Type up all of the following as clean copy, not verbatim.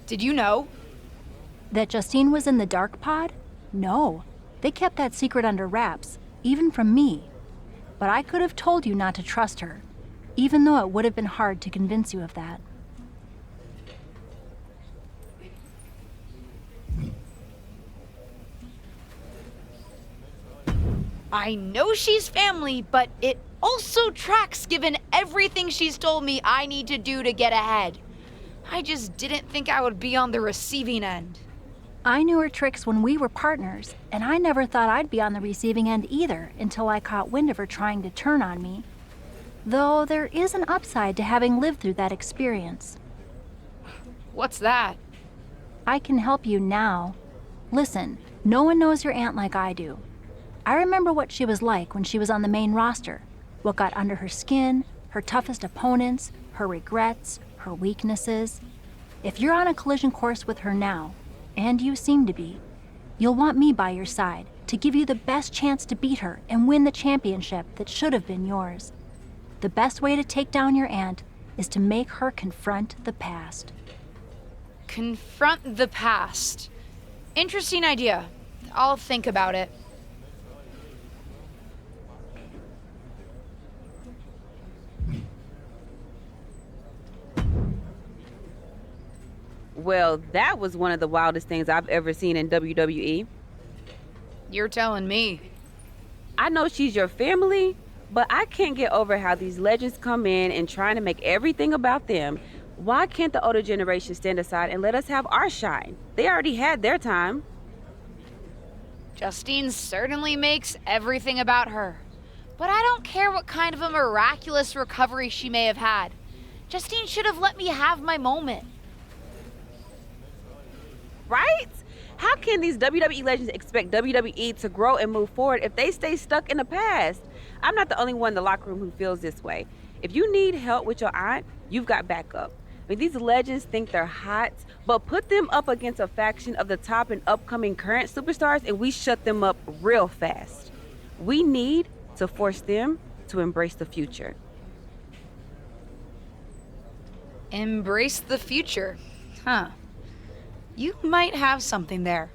Did you know? That Justine was in the dark pod? No. They kept that secret under wraps, even from me. But I could have told you not to trust her, even though it would have been hard to convince you of that. I know she's family, but it also tracks given everything she's told me I need to do to get ahead. I just didn't think I would be on the receiving end. I knew her tricks when we were partners, and I never thought I'd be on the receiving end either until I caught wind of her trying to turn on me. Though there is an upside to having lived through that experience. What's that? I can help you now. Listen, no one knows your aunt like I do. I remember what she was like when she was on the main roster, what got under her skin, her toughest opponents, her regrets, her weaknesses. If you're on a collision course with her now, and you seem to be, you'll want me by your side to give you the best chance to beat her and win the championship that should have been yours. The best way to take down your aunt is to make her confront the past. Confront the past. Interesting idea. I'll think about it. Well, that was one of the wildest things I've ever seen in WWE. You're telling me. I know she's your family, but I can't get over how these legends come in and trying to make everything about them. Why can't the older generation stand aside and let us have our shine? They already had their time. Justine certainly makes everything about her. But I don't care what kind of a miraculous recovery she may have had. Justine should have let me have my moment. Right? How can these WWE legends expect WWE to grow and move forward if they stay stuck in the past? I'm not the only one in the locker room who feels this way. If you need help with your aunt, you've got backup. I mean, these legends think they're hot, but put them up against a faction of the top and upcoming current superstars and we shut them up real fast. We need to force them to embrace the future. Embrace the future. Huh. You might have something there.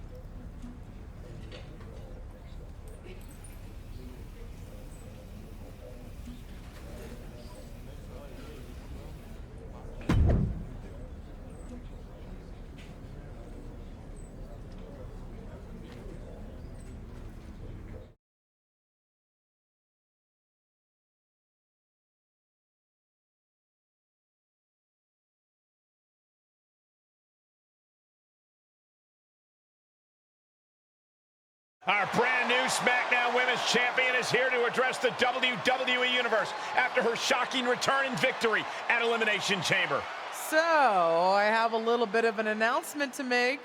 Our brand new Smackdown Women's Champion is here to address the WWE Universe after her shocking return and victory at Elimination Chamber. So, I have a little bit of an announcement to make.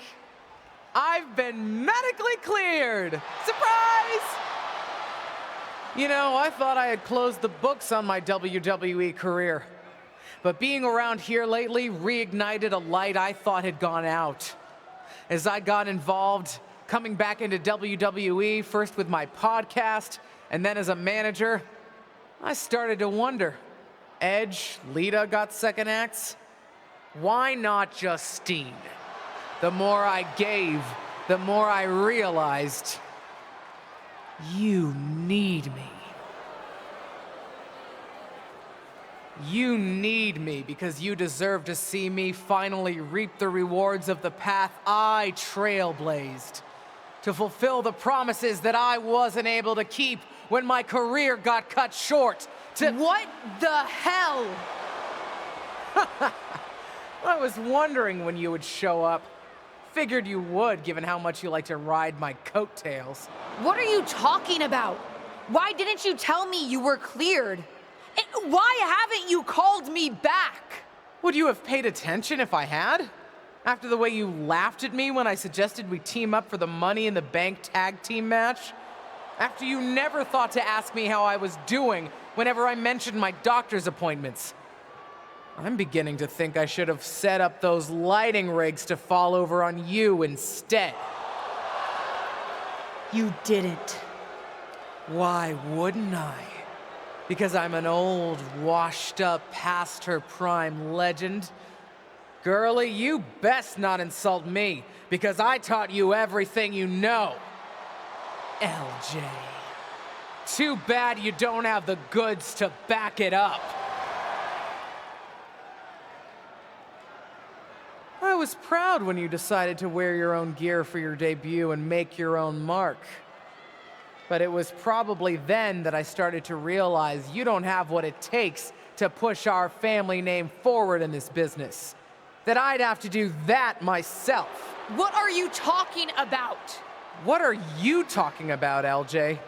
I've been medically cleared! Surprise! You know, I thought I had closed the books on my WWE career. But being around here lately reignited a light I thought had gone out. As I got involved, coming back into WWE, first with my podcast, and then as a manager, I started to wonder. Edge, Lita got second acts. Why not Justine? The more I gave, the more I realized, you need me. You need me because you deserve to see me finally reap the rewards of the path I trailblazed. To fulfill the promises that I wasn't able to keep when my career got cut short. What the hell? I was wondering when you would show up. Figured you would, given how much you like to ride my coattails. What are you talking about? Why didn't you tell me you were cleared? And why haven't you called me back? Would you have paid attention if I had? After the way you laughed at me when I suggested we team up for the Money in the Bank tag team match? After you never thought to ask me how I was doing whenever I mentioned my doctor's appointments? I'm beginning to think I should have set up those lighting rigs to fall over on you instead. You didn't. Why wouldn't I? Because I'm an old, washed-up, past-her-prime legend? Girlie, you best not insult me, because I taught you everything you know. LJ. Too bad you don't have the goods to back it up. I was proud when you decided to wear your own gear for your debut and make your own mark. But it was probably then that I started to realize you don't have what it takes to push our family name forward in this business. That I'd have to do that myself. What are you talking about? What are you talking about, LJ?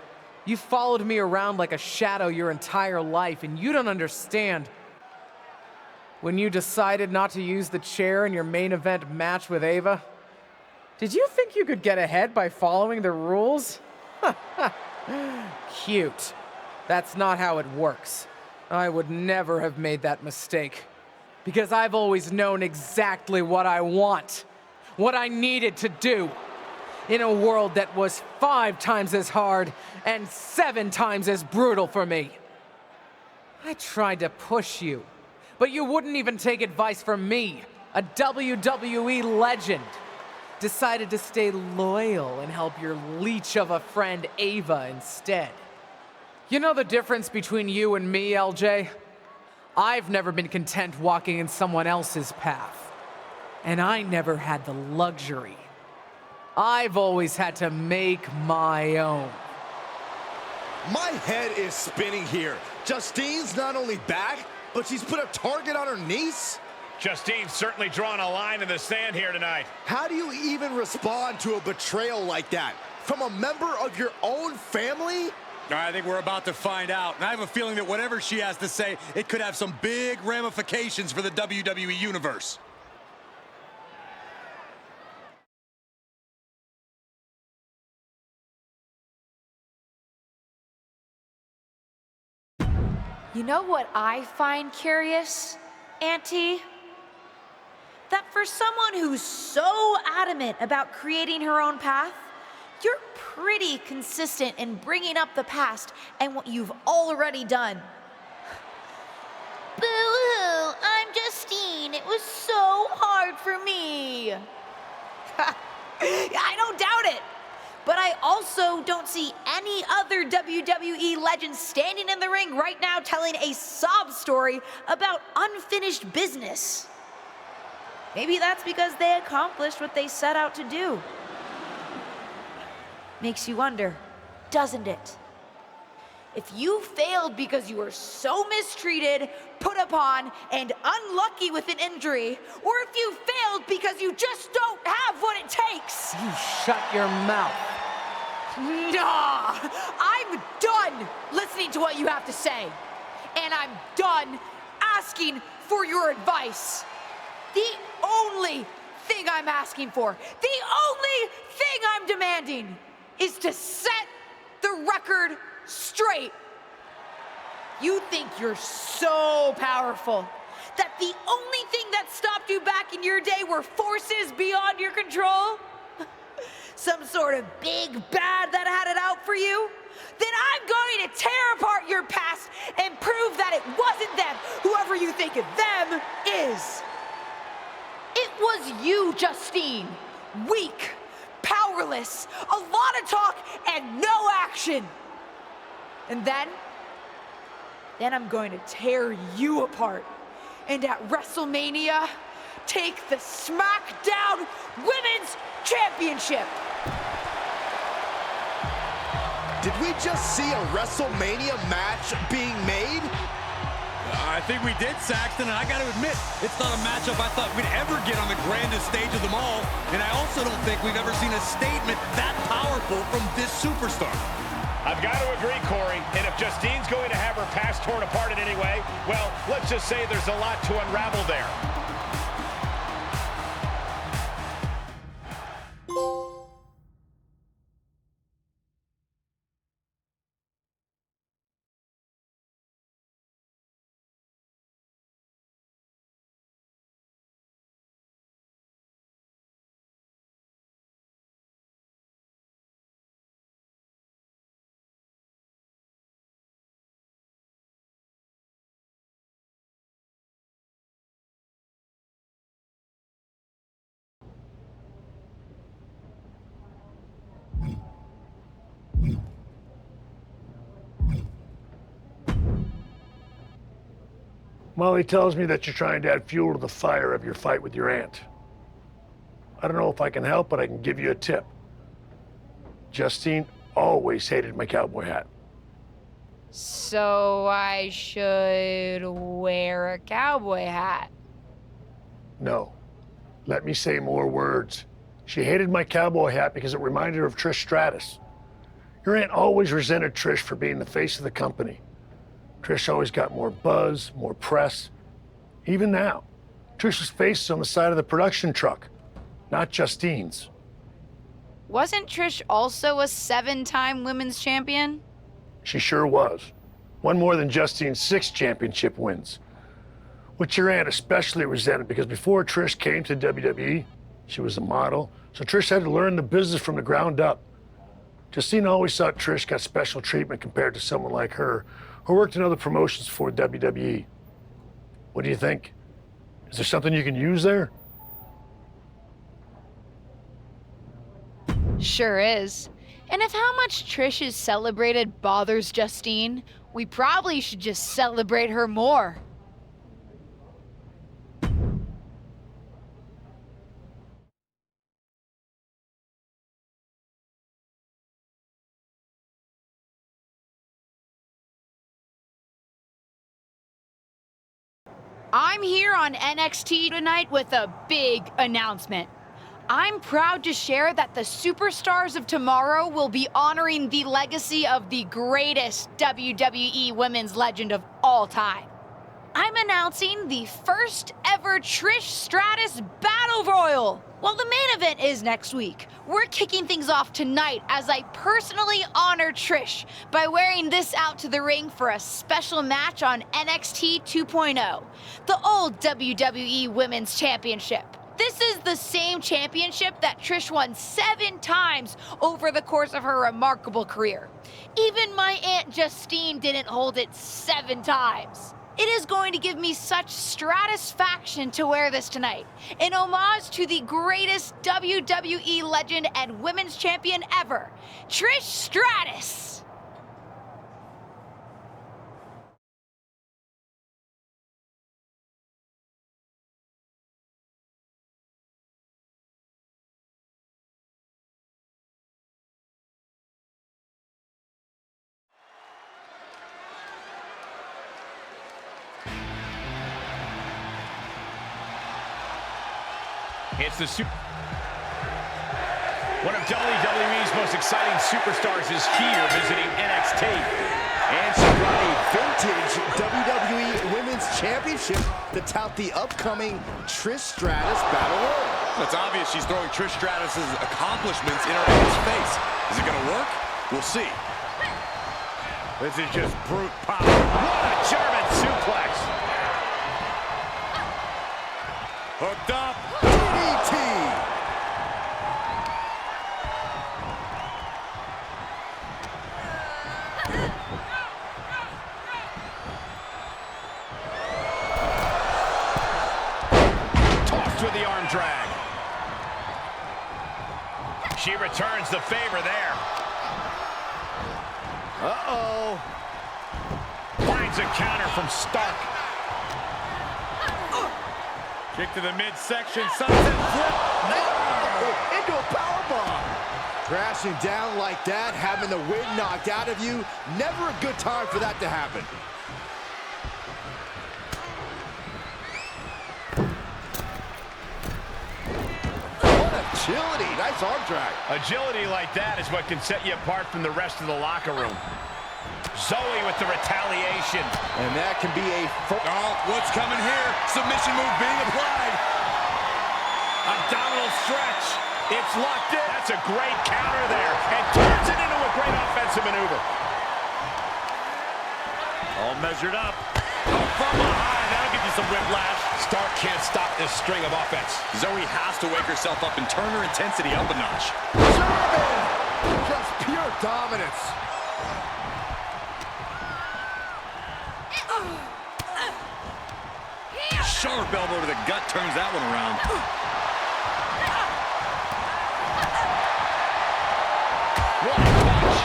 You followed me around like a shadow your entire life, and you don't understand. When you decided not to use the chair in your main event match with Ava, did you think you could get ahead by following the rules? Cute. That's not how it works. I would never have made that mistake. Because I've always known exactly what I want. What I needed to do. In a world that was 5 times as hard and 7 times as brutal for me. I tried to push you, but you wouldn't even take advice from me, a WWE legend. Decided to stay loyal and help your leech of a friend Ava instead. You know the difference between you and me, LJ? I've never been content walking in someone else's path. And I never had the luxury. I've always had to make my own. My head is spinning here. Justine's not only back, but she's put a target on her niece? Justine's certainly drawn a line in the sand here tonight. How do you even respond to a betrayal like that? From a member of your own family? I think we're about to find out. And I have a feeling that whatever she has to say, it could have some big ramifications for the WWE Universe. You know what I find curious, Auntie? That for someone who's so adamant about creating her own path, you're pretty consistent in bringing up the past and what you've already done. Boo-hoo, I'm Justine. It was so hard for me. I don't doubt it. But I also don't see any other WWE legends standing in the ring right now telling a sob story about unfinished business. Maybe that's because they accomplished what they set out to do. Makes you wonder, doesn't it? If you failed because you were so mistreated, put upon, and unlucky with an injury, or if you failed because you just don't have what it takes. You shut your mouth. Nah, I'm done listening to what you have to say. And I'm done asking for your advice. The only thing I'm asking for, the only thing I'm demanding is to set the record straight. You think you're so powerful that the only thing that stopped you back in your day were forces beyond your control? Some sort of big bad that had it out for you? Then I'm going to tear apart your past and prove that it wasn't them, whoever you think of them is. It was you, Justine. Weak, powerless, a lot of talk and no action. And then then I'm going to tear you apart. And at WrestleMania, take the Smackdown Women's Championship. Did we just see a WrestleMania match being made? I think we did, Saxton, and I got to admit, it's not a matchup I thought we'd ever get on the grandest stage of them all, and I also don't think we've ever seen a statement that powerful from this superstar. I've got to agree, Corey, and if Justine's going to have her past torn apart in any way, well, let's just say there's a lot to unravel there. Molly tells me that you're trying to add fuel to the fire of your fight with your aunt. I don't know if I can help, but I can give you a tip. Justine always hated my cowboy hat. So I should wear a cowboy hat. No. Let me say more words. She hated my cowboy hat because it reminded her of Trish Stratus. Your aunt always resented Trish for being the face of the company. Trish always got more buzz, more press. Even now, Trish's face is on the side of the production truck, not Justine's. Wasn't Trish also a 7-time women's champion? She sure was. One more than Justine's 6 championship wins. Which your aunt especially resented because before Trish came to WWE, she was a model, so Trish had to learn the business from the ground up. Justine always thought Trish got special treatment compared to someone like her, who worked in other promotions for WWE. What do you think? Is there something you can use there? Sure is. And if how much Trish is celebrated bothers Justine, we probably should just celebrate her more. I'm here on NXT tonight with a big announcement. I'm proud to share that the superstars of tomorrow will be honoring the legacy of the greatest WWE women's legend of all time. I'm announcing the first ever Trish Stratus Battle Royal. Well, the main event is next week. We're kicking things off tonight as I personally honor Trish by wearing this out to the ring for a special match on NXT 2.0, the old WWE Women's Championship. This is the same championship that Trish won 7 times over the course of her remarkable career. Even my Aunt Justine didn't hold it 7 times. It is going to give me such stratisfaction to wear this tonight, in homage to the greatest WWE legend and women's champion ever, Trish Stratus. It's one of WWE's most exciting superstars is here visiting NXT. And she's got a vintage WWE Women's Championship to tout the upcoming Trish Stratus Battle Royal. It's obvious she's throwing Trish Stratus's accomplishments in her aunt's face. Is it gonna work? We'll see. This is just brute power. What a German suplex. Hooked up. DDT. Tossed with the arm drag. She returns the favor there. Uh-oh. Finds Evades a counter from Stark. Kick to the midsection, sunset flip. Oh, into a powerbomb. Crashing down like that, having the wind knocked out of you, never a good time for that to happen. What agility, nice arm drag. Agility like that is what can set you apart from the rest of the locker room. Zoe with the retaliation. And that can be a... Oh, what's coming here? Submission move being applied. Abdominal stretch. It's locked in. That's a great counter there. And turns it into a great offensive maneuver. All measured up. Oh, from behind. That'll get you some whiplash. Stark can't stop this string of offense. Zoe has to wake herself up and turn her intensity up a notch. German! Just pure dominance. Sharp elbow to the gut turns that one around. What a punch.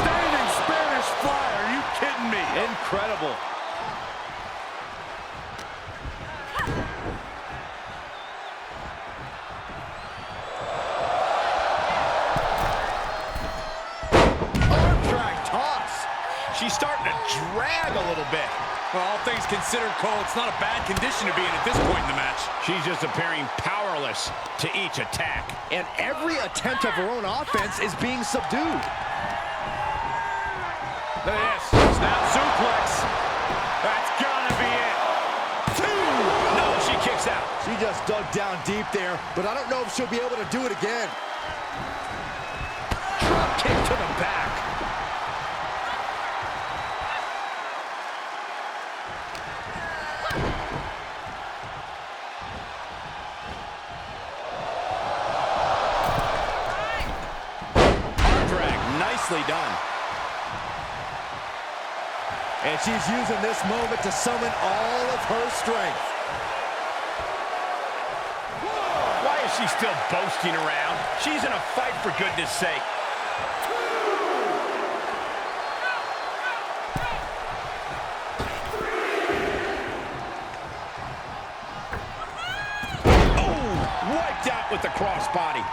Standing Spanish fly. Are you kidding me? Incredible. She's starting to drag a little bit. Well, all things considered, Cole, it's not a bad condition to be in at this point in the match. She's just appearing powerless to each attack. And every attempt of her own offense is being subdued. Look at this. Snap suplex. That's gonna be it. Two. No, she kicks out. She just dug down deep there, but I don't know if she'll be able to do it again. Drop kick to the back. Nicely done. And she's using this moment to summon all of her strength. Why is she still boasting around? She's in a fight, for goodness sake. Oh, wiped out with the crossbody.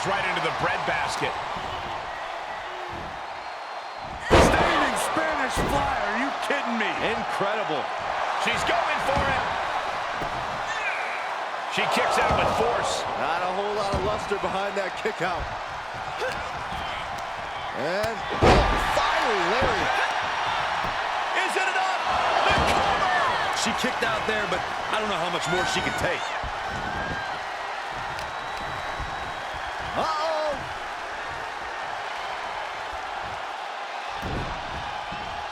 Right into the breadbasket. Standing Spanish fly. Are you kidding me? Incredible. She's going for it. She kicks out with force. Not a whole lot of luster behind that kick out. And fiery lariat. Is it enough? The cover! She kicked out there, but I don't know how much more she can take. Uh-oh.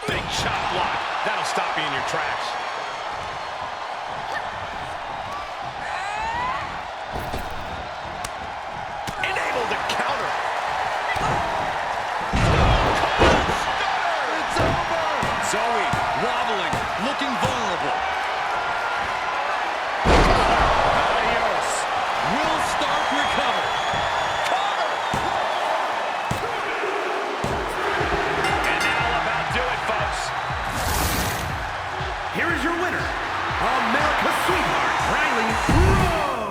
Big shot block. That'll stop you in your tracks. Enabled to counter. It's over. Zoe wobbling, looking vulnerable. Adios. Will Stark recover? Here is your winner, America's sweetheart, Riley Rowe.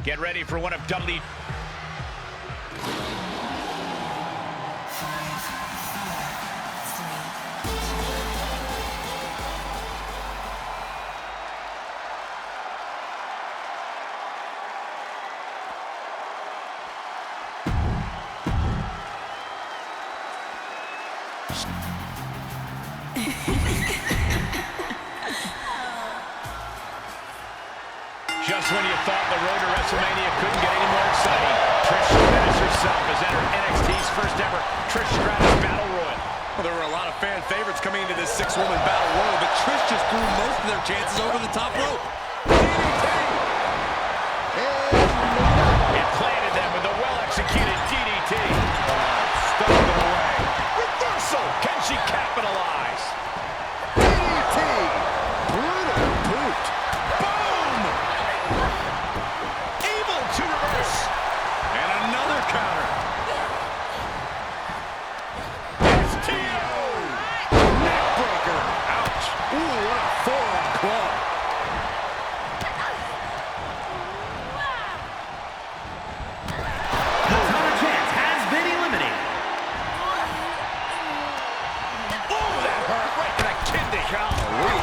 Get ready for one of WWE. Just when you thought the road to WrestleMania couldn't get any more exciting, Trish Stratus herself has entered NXT's first ever Trish Stratus Battle Royal. Well, there were a lot of fan favorites coming into this six-woman battle royal, but Trish just threw most of their chances over the top rope. It planted them with a well-executed DDT. Stuck it away. Reversal. Can she capitalize? DDT. Brutal boot. Boom! Able to reverse. And another counter. STO. Neckbreaker. Ouch. Ooh, what a forearm club. The Title Chance has been eliminated. Oh, that hurt right to the kidney.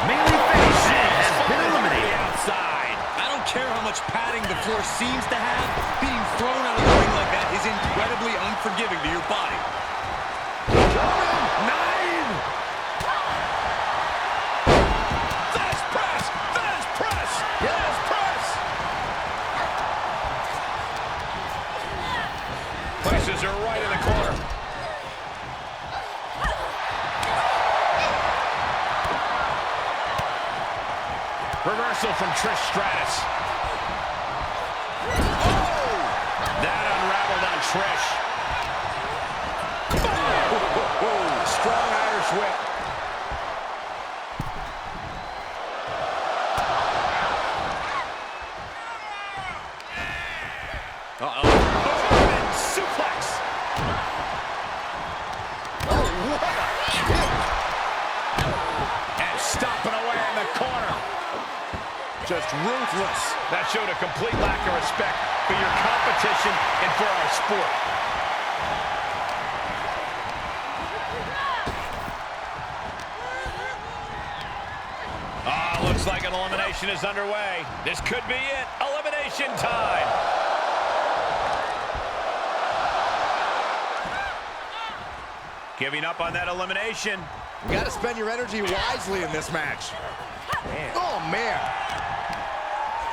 Melee finish has been eliminated. Outside. I don't care how much padding the floor seems to have, being thrown out of the ring like that is incredibly unforgiving to your body. 9. Fast press. Fast press. Fast press. Places her right in the corner. Reversal from Trish Stratus. Oh! That unraveled on Trish. Strong Irish whip. German suplex. Oh, what a kick. And stomping away in the corner. Just ruthless. That showed a complete lack of respect for your competition and for our sport. Looks like an elimination is underway. This could be it. Elimination time. Giving up on that elimination. You got to spend your energy wisely in this match. Oh, man.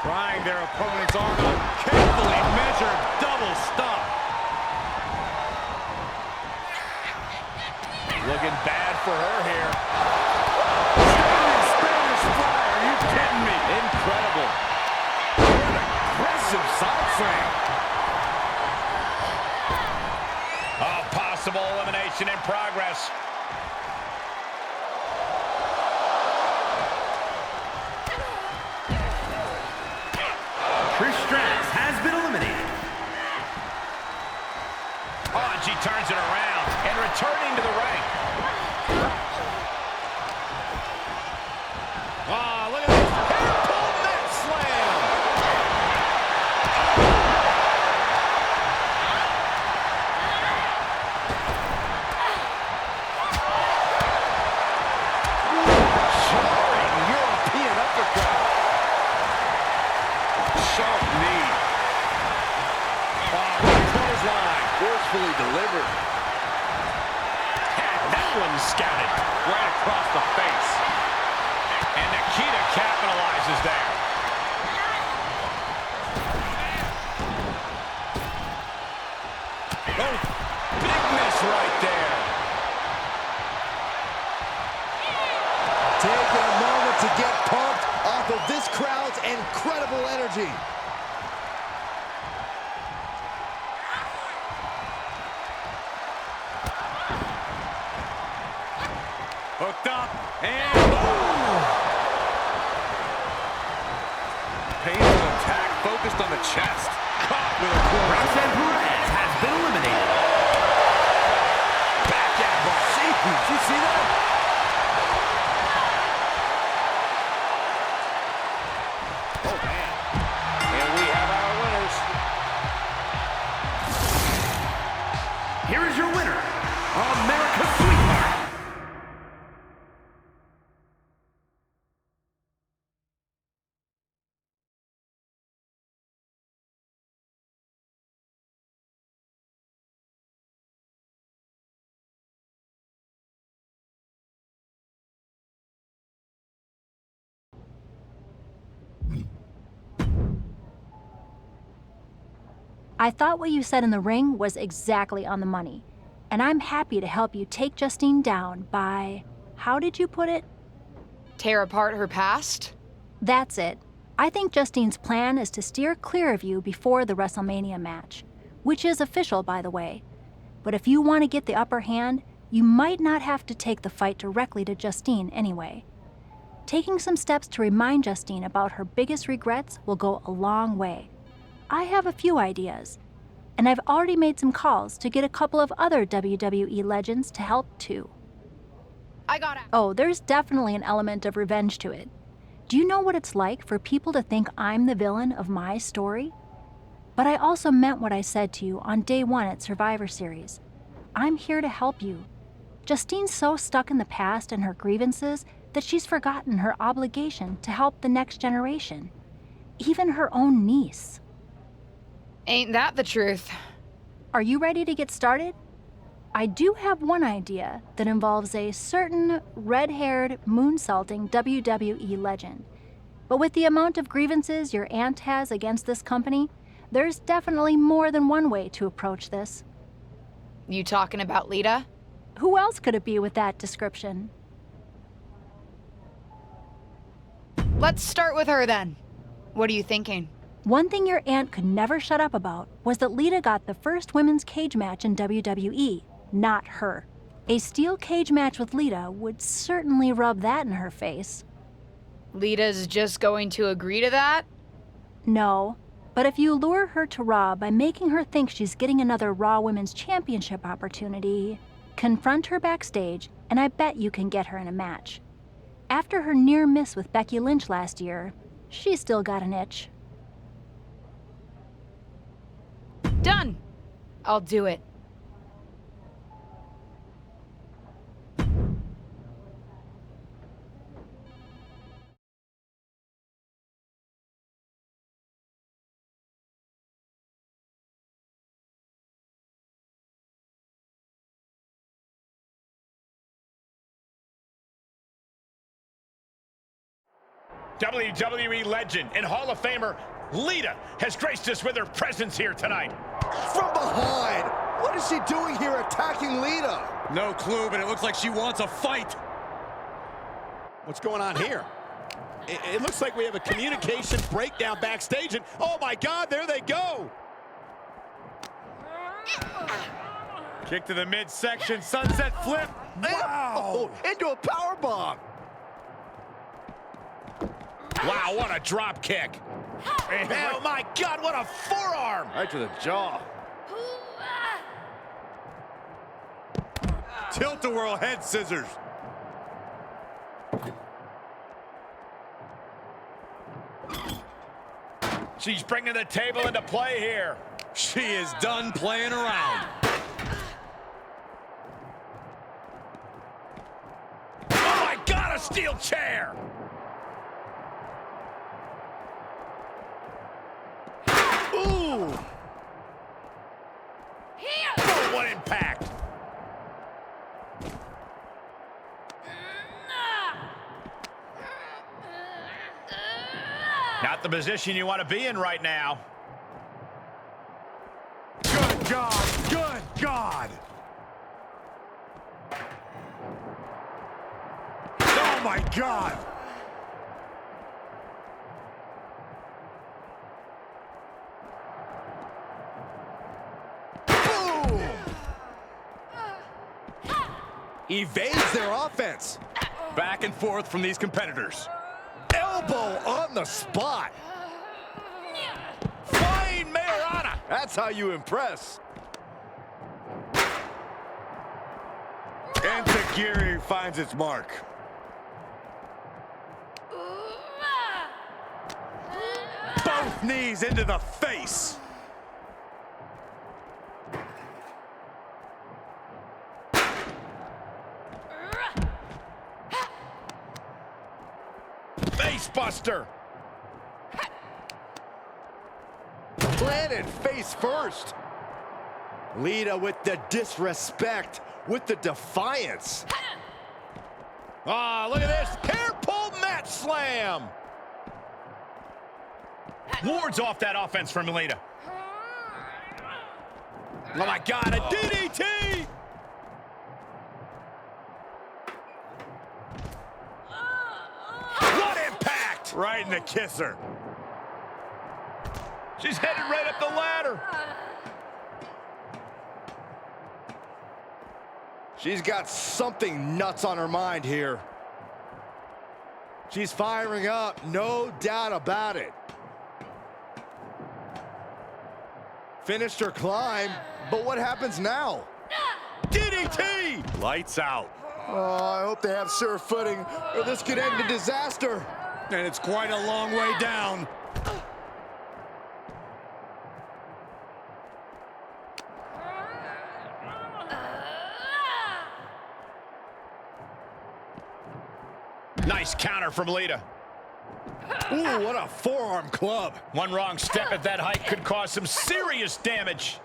Trying their opponent's arm out. Carefully measured double stop. Looking bad for her here. Spanish fly, are you kidding me? Incredible. What an aggressive side frame. A possible elimination in progress. Trish Stratus has been eliminated. Oh, and she turns it around and returning to the ring. Oh, look at this. Hair pull net slam. Jarring European uppercut. Sharp knee. Oh, clothesline. Forcefully delivered. Had that one scouted right across the face. And Nikita capitalizes there. Oh, big miss right there. Taking a moment to get pumped off of this crowd's incredible energy. Hooked up, and boom! Painful attack focused on the chest. Caught with a Roxanne Perez has been eliminated. Back at bar. Did you see that? Oh, man. And we have our winners. here is your winner, America's Sweetheart. I thought what you said in the ring was exactly on the money, and I'm happy to help you take Justine down by, how did you put it? Tear apart her past? That's it. I think Justine's plan is to steer clear of you before the WrestleMania match, which is official, by the way. But if you want to get the upper hand, you might not have to take the fight directly to Justine anyway. Taking some steps to remind Justine about her biggest regrets will go a long way. I have a few ideas, and I've already made some calls to get a couple of other WWE legends to help too. I got it. Oh, there's definitely an element of revenge to it. Do you know what it's like for people to think I'm the villain of my story? But I also meant what I said to you on day 1 at Survivor Series. I'm here to help you. Justine's so stuck in the past and her grievances that she's forgotten her obligation to help the next generation, even her own niece. Ain't that the truth? Are you ready to get started? I do have one idea that involves a certain red-haired, moonsaulting WWE legend. But with the amount of grievances your aunt has against this company, there's definitely more than one way to approach this. You talking about Lita? Who else could it be with that description? Let's start with her then. What are you thinking? One thing your aunt could never shut up about was that Lita got the first women's cage match in WWE, not her. A steel cage match with Lita would certainly rub that in her face. Lita's just going to agree to that? No, but if you lure her to Raw by making her think she's getting another Raw Women's Championship opportunity, confront her backstage, and I bet you can get her in a match. After her near miss with Becky Lynch last year, she's still got an itch. Done. I'll do it. WWE legend and Hall of Famer Lita has graced us with her presence here tonight. From behind. What is she doing here attacking Lita? No clue, but it looks like she wants a fight. What's going on here? It looks like we have a communication breakdown backstage, and oh my God, there they go. Kick to the midsection, sunset flip. Wow! Into a powerbomb. Wow, what a drop kick. Oh my God, what a forearm. Right to the jaw. Tilt-a-whirl head scissors. She's bringing the table into play here. She is done playing around. Oh my God, a steel chair. Ooh! Oh, what impact. Not the position you want to be in right now. Good God, good God. Oh my God. Evades their offense. Back and forth from these competitors. Elbow on the spot. Flying Mayorana. That's how you impress. And Tajiri finds its mark. Both knees into the face. face buster. Planted face first. Lita with the disrespect, with the defiance. Ah, look at this. Hair pull mat slam. Wards off that offense from Lita. Oh my God, a DDT! What impact! Right in the kisser. She's headed right up the ladder. She's got something nuts on her mind here. She's firing up, no doubt about it. Finished her climb, but what happens now? DDT! Lights out. Oh, I hope they have sure footing, or this could end in disaster. And it's quite a long way down. Nice counter from Lita. Ooh, what a forearm club. One wrong step at that height could cause some serious damage.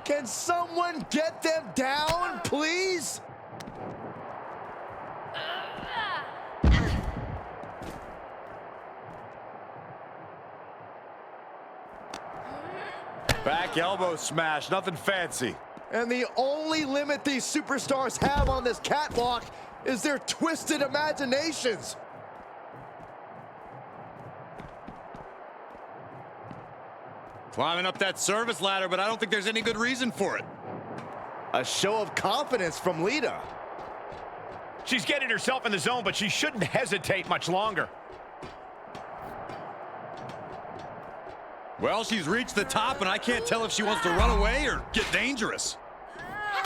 Can someone get them down, please? Back elbow smash, nothing fancy. And the only limit these superstars have on this catwalk is their twisted imaginations. Climbing up that service ladder, but I don't think there's any good reason for it. A show of confidence from Lita. She's getting herself in the zone, but she shouldn't hesitate much longer. Well, she's reached the top, and I can't tell if she wants to run away or get dangerous.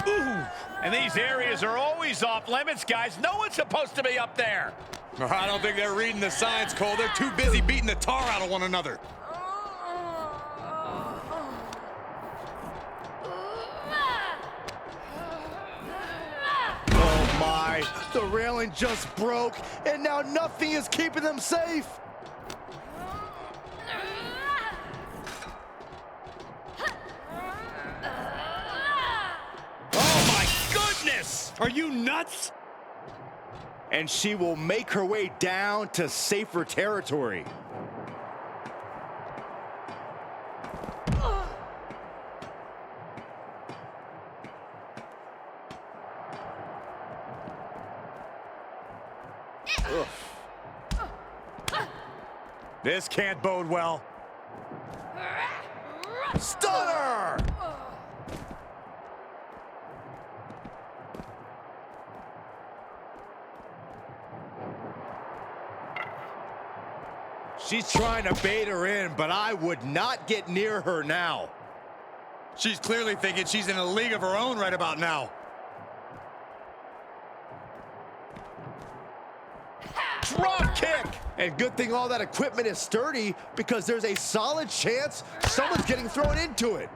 Ooh, and these areas are always off limits, guys. No one's supposed to be up there. I don't think they're reading the signs, Cole. They're too busy beating the tar out of one another. Oh my, the railing just broke, and now nothing is keeping them safe. Are you nuts? And she will make her way down to safer territory. This can't bode well. Stunner! She's trying to bait her in, but I would not get near her now. She's clearly thinking she's in a league of her own right about now. Drop kick! And good thing all that equipment is sturdy, because there's a solid chance someone's getting thrown into it.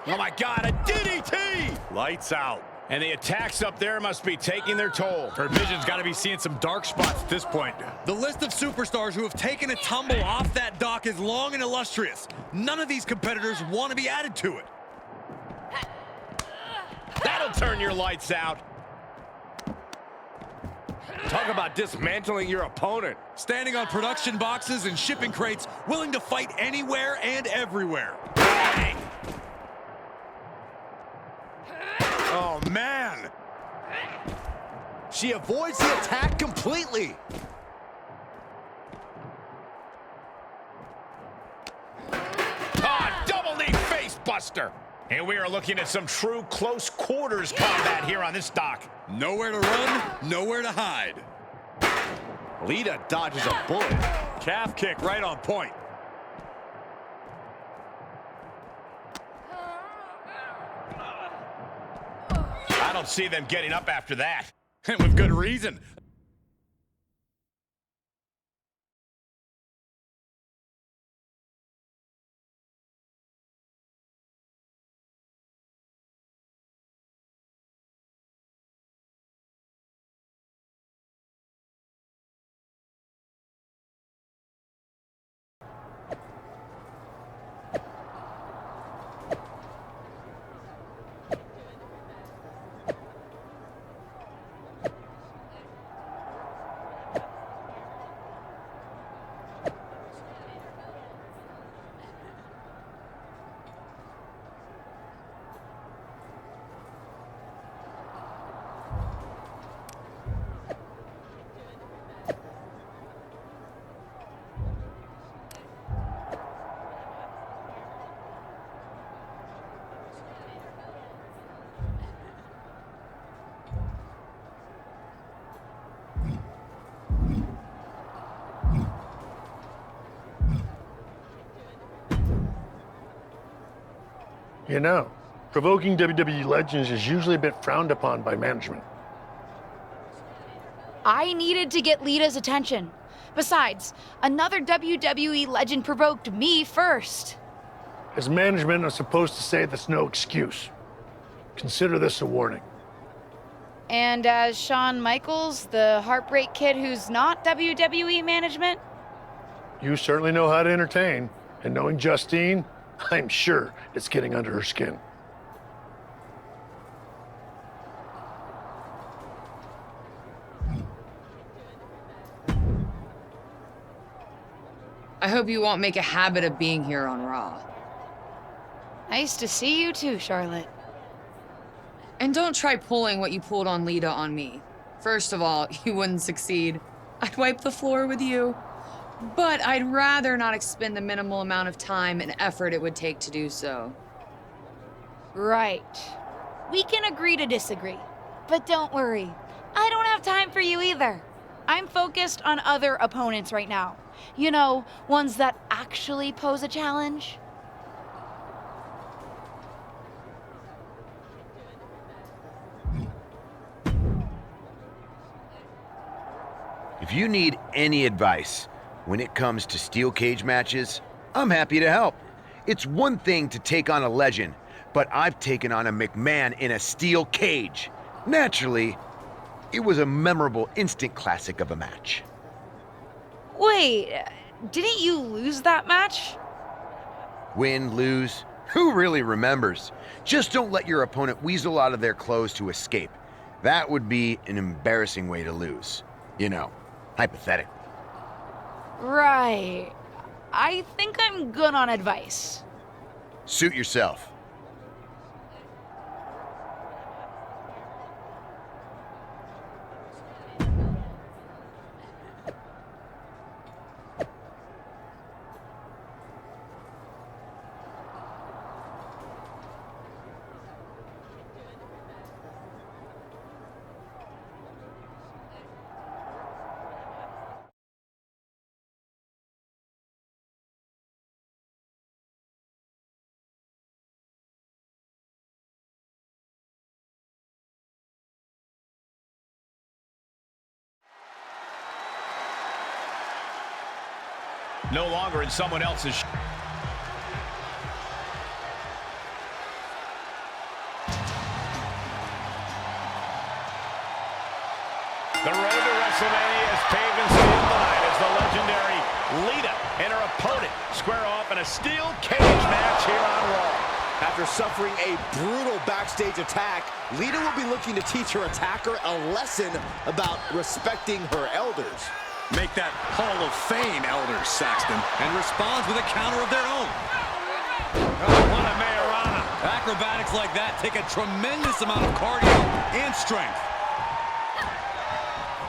Oh my God, a DDT! Lights out. And the attacks up there must be taking their toll. Her vision's got to be seeing some dark spots at this point. The list of superstars who have taken a tumble off that dock is long and illustrious. None of these competitors want to be added to it. That'll turn your lights out. Talk about dismantling your opponent. Standing on production boxes and shipping crates, willing to fight anywhere and everywhere. Bang! Oh, man. She avoids the attack completely. Ah, double knee face buster. And we are looking at some true close quarters combat here on this dock. Nowhere to run, nowhere to hide. Lita dodges a bullet. Calf kick right on point. I don't see them getting up after that. And with good reason. You know, provoking WWE legends is usually a bit frowned upon by management. I needed to get Lita's attention. Besides, another WWE legend provoked me first. As management, I'm supposed to say that's no excuse. Consider this a warning. And as Shawn Michaels, the Heartbreak Kid who's not WWE management? You certainly know how to entertain, and knowing Justine, I'm sure it's getting under her skin. I hope you won't make a habit of being here on Raw. Nice to see you too, Charlotte. And don't try pulling what you pulled on Lita on me. First of all, you wouldn't succeed. I'd wipe the floor with you. But I'd rather not expend the minimal amount of time and effort it would take to do so. Right. We can agree to disagree. But don't worry, I don't have time for you either. I'm focused on other opponents right now. You know, ones that actually pose a challenge. If you need any advice when it comes to steel cage matches, I'm happy to help. It's one thing to take on a legend, but I've taken on a McMahon in a steel cage. Naturally, it was a memorable instant classic of a match. Wait, didn't you lose that match? Win, lose, who really remembers? Just don't let your opponent weasel out of their clothes to escape. That would be an embarrassing way to lose. You know, hypothetically. Right. I think I'm good on advice. Suit yourself. No longer in someone else's. The road to WrestleMania is paved in steel tonight as the legendary Lita and her opponent square off in a steel cage match here on Raw. After suffering a brutal backstage attack, Lita will be looking to teach her attacker a lesson about respecting her elders. Make that Hall of Fame, Elders, Saxton, and responds with a counter of their own. Oh, what a Mayorana. Acrobatics like that take a tremendous amount of cardio and strength.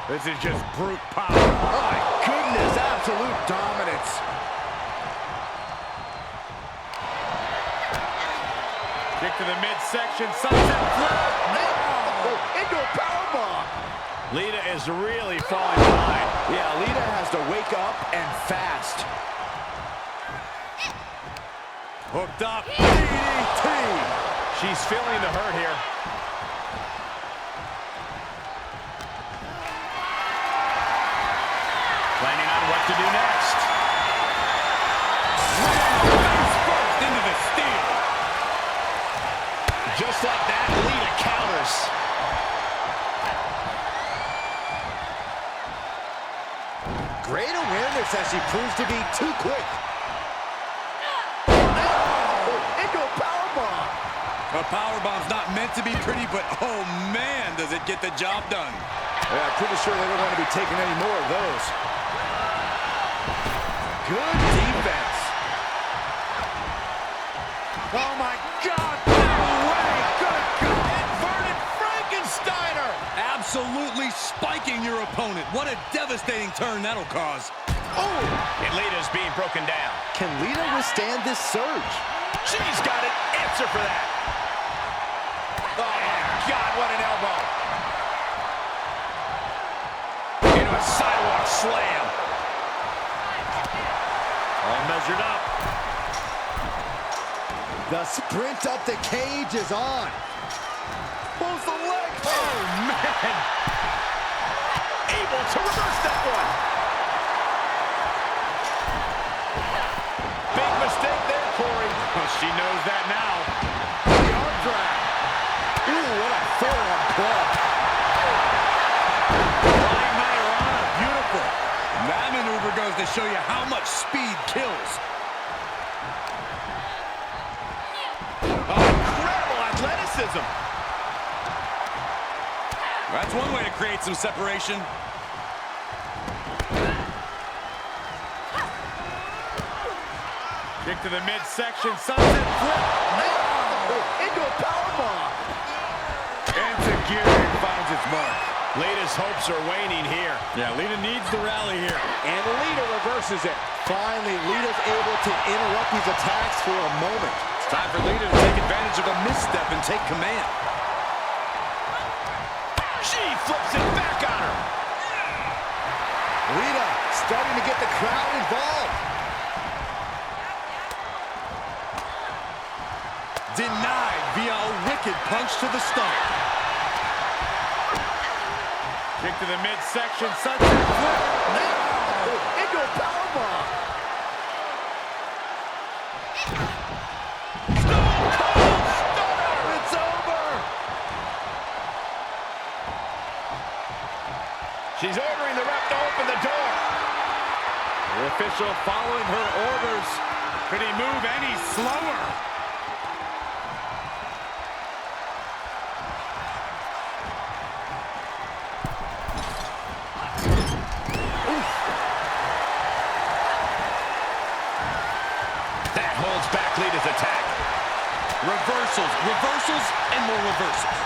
This is just brute power. Oh my goodness, absolute dominance. Kick to the midsection, sunset flip. No! Into a powerbomb. Lita is really falling behind. Yeah, Lita has to wake up and fast. Hooked up. DDT. She's feeling the hurt here. Planning on what to do next. First into the steel. Just like that, Lita counters. Great awareness as she proves to be too quick. Into a powerbomb. A powerbomb's not meant to be pretty, but oh man, does it get the job done. Yeah, pretty sure they don't want to be taking any more of those. Good defense. Oh my God! No way! Good God! Inverted Frankensteiner. Absolutely spiking your opponent. What a devastating turn that'll cause. Oh! And Lita's being broken down. Can Lita withstand this surge? She's got an answer for that. Oh my God, what an elbow. Into a sidewalk slam. All measured up. The sprint up the cage is on. Pulls the leg. Oh, man. Able to reverse that one. Big mistake there, Corey. Well, she knows that now. The arm drag. Ooh, what a forearm club. Flying Mayorana, beautiful. That maneuver goes to show you how much speed kills. Oh, incredible athleticism. That's one way to create some separation. Kick to the midsection, sunset flip. Into a powerbomb. Enzuigiri finds its mark. Lita's hopes are waning here. Yeah, Lita needs the rally here. And Lita reverses it. Finally, Lita's able to interrupt these attacks for a moment. It's time for Lita to take advantage of a misstep and take command. She flips it back on her. Lita starting to get the crowd involved. Denied via a wicked punch to the stomach. Kick to the midsection, sunset flip. Now, into a powerbomb. Stone Cold Stunner. It's over. She's ordering the ref to open the door. The official following her orders. Could he move any slower? Lita's attack. Reversals, reversals, and more reversals.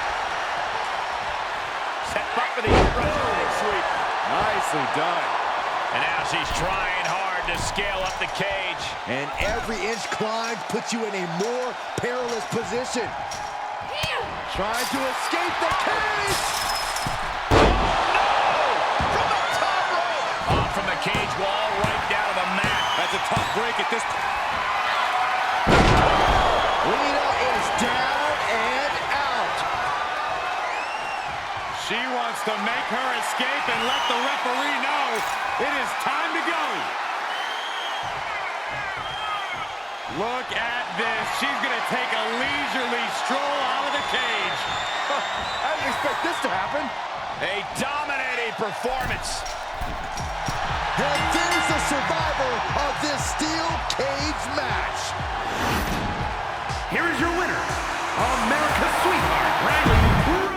Set up for the leg sweep. Nicely done. And now she's trying hard to scale up the cage. And every inch climbed puts you in a more perilous position. Trying to escape the cage. Oh, no! From the top rope. Off from the cage wall, right down to the mat. That's a tough break at this point. Lita is down and out. She wants to make her escape and let the referee know it is time to go. Look at this. She's going to take a leisurely stroll out of the cage. I didn't expect this to happen. A dominating performance. And there's the survivor of this steel cage match. Here is your winner, America's sweetheart, Riley Rowe.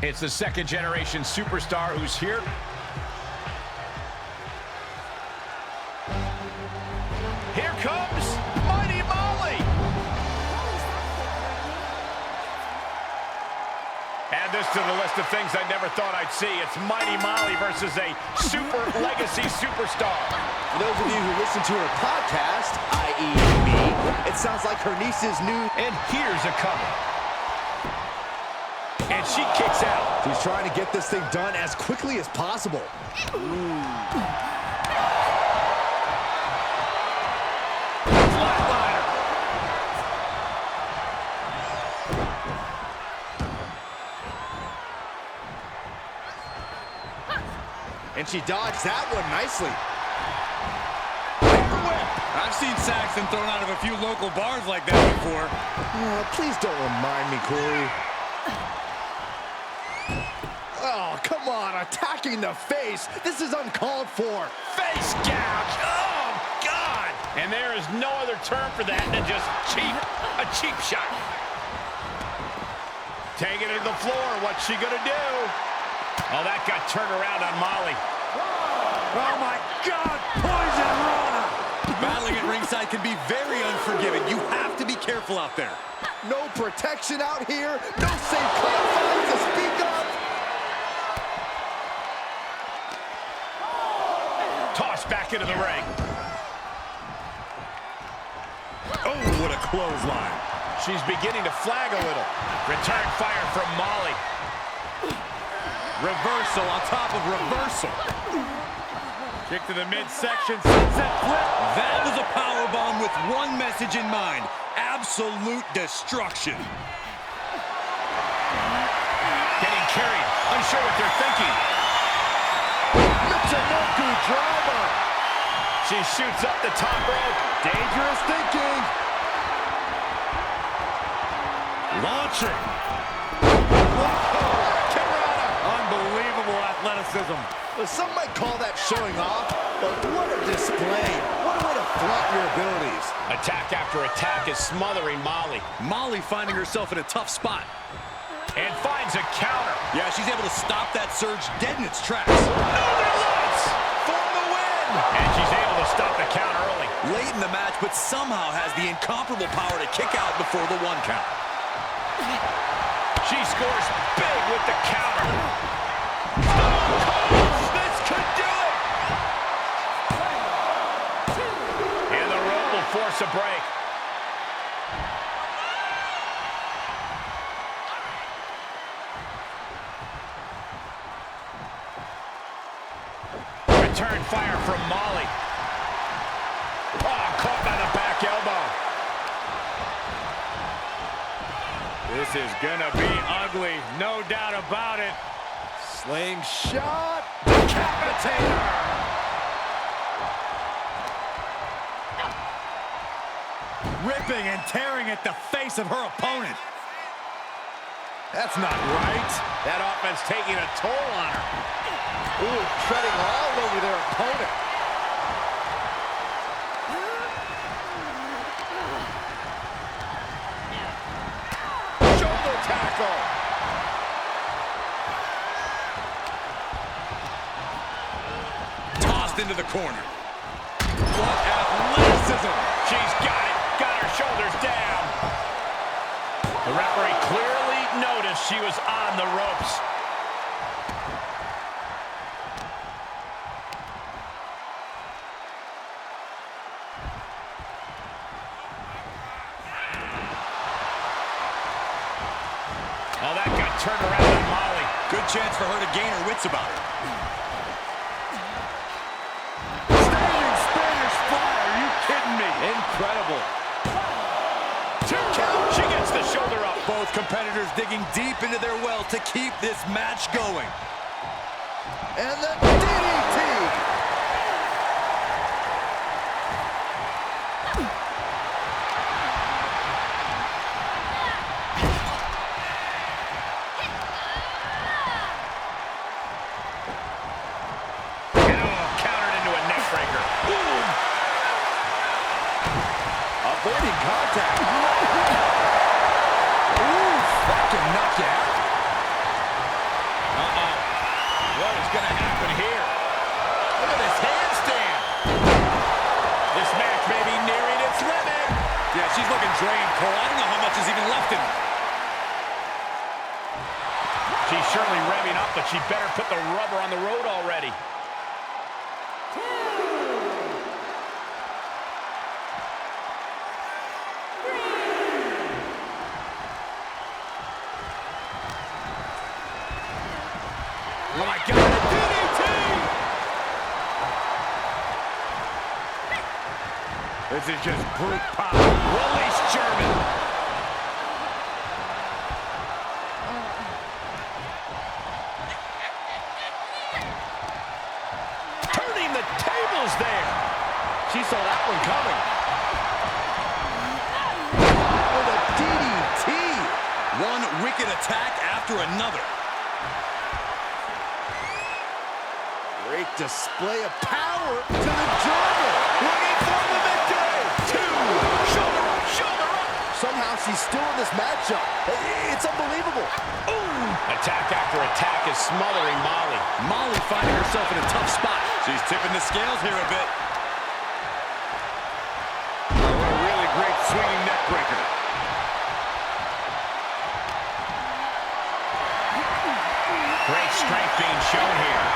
It's the second-generation superstar who's here. Here comes Mighty Molly. Add this to the list of things I never thought I'd see. It's Mighty Molly versus a super legacy superstar. For those of you who listen to her podcast, i.e. me, it sounds like her niece's new... And here's a cover. And she kicks out. She's trying to get this thing done as quickly as possible. Flatliner. And she dodged that one nicely. I've seen Saxton thrown out of a few local bars like that before. Oh, please don't remind me, Corey. Oh, come on, attacking the face. This is uncalled for. Face gouge. Oh, God. And there is no other term for that than just cheap. A cheap shot. Taking it to the floor. What's she going to do? Oh, that got turned around on Molly. Oh, my God. Poison Rana. Battling at ringside can be very unforgiving. You have to be careful out there. No protection out here. No safe confines to speak of. Tossed back into the ring. Oh, what a clothesline. She's beginning to flag a little. Return fire from Molly. Reversal on top of reversal. Kick to the midsection, sunset flip. That was a powerbomb with one message in mind. Absolute destruction. Getting carried. Unsure what they're thinking. Michinoku driver. She shoots up the top rope. Dangerous thinking. Launching. Unbelievable athleticism. Well, some might call that showing off, but what a display. What a way to flaunt your abilities. Attack after attack is smothering Molly. Molly finding herself in a tough spot. And finds a counter. Yeah, she's able to stop that surge dead in its tracks. Northern Lights for the win. And she's able to stop the count early. Late in the match, but somehow has the incomparable power to kick out before the 1 count. She scores big with the counter. Stone Cold, this could do it. And the rope will force a break. Return fire from Molly. Oh, caught by the back elbow. This is gonna be ugly, no doubt about it. Slingshot. Decapitator. Ripping and tearing at the face of her opponent. That's not right. That offense taking a toll on her. Ooh, treading all over their opponent. Shoulder tackle. Tossed into the corner. What athleticism. She's got it. Got her shoulders down. The referee clearly noticed she was on the ropes. Oh, that got turned around on Molly. Good chance for her to gain her wits about her. Standing Spanish fly. Are you kidding me? Incredible. 2 count. She gets the shoulder up. Both competitors digging deep into their well to keep this match going. And the DDT. Countered into a neck breaker. Boom. Avoiding contact. Ooh, that can knock you out. What is going to happen here? Look at this handstand. This match may be nearing its limit. Yeah, she's looking drained, Cole. I don't know how much is even left in her. She's surely revving up, but she better put the rubber on the road already. Oh my God, a DDT! This is just brute power. Release German. Turning the tables there. She saw that one coming. With a DDT. One wicked attack after another. Great display of power to the German. Looking for the victory. Two. Shoulder up, shoulder up. Somehow she's still in this matchup. It's unbelievable. Ooh. Attack after attack is smothering Molly. Molly finding herself in a tough spot. She's tipping the scales here a bit. Oh, a really great swinging neck breaker. Great strength being shown here.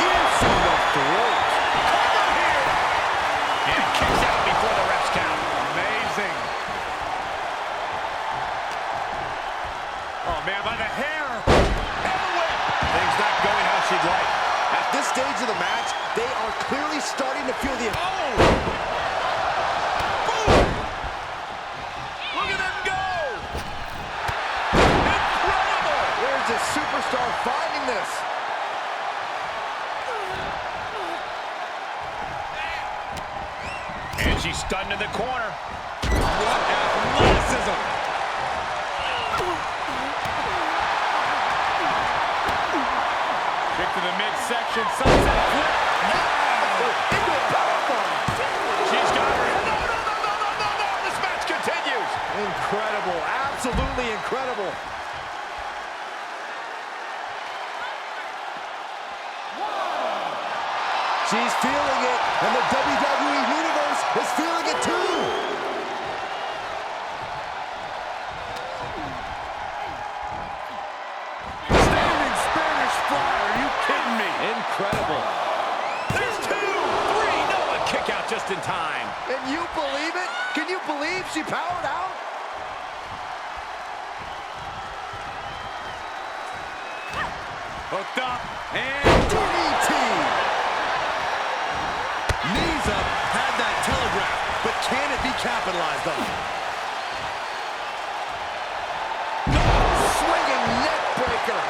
Into the throat. Cover here. And kicks out before the ref's count. Amazing. Oh, man, by the hair. And whip. Things not going how she'd like. At this stage of the match, they are clearly starting to feel the... Oh! Boom! Look at them go! Incredible! Where's the superstar finding this? And she's stunned in the corner. What athleticism! Kick to the midsection, sunset flip. Into a powerbomb. She's got her. No. This match continues. Incredible. Absolutely incredible. She's feeling it, and the WWE Universe is feeling it too. Standing Spanish fly. Are you kidding me? Incredible. There's 2, 3. No, a kick out just in time. And you believe it? Can you believe she powered out? Hooked up and DDT. Knees up, had that telegraph, but can it be capitalized on? Swinging neck breaker.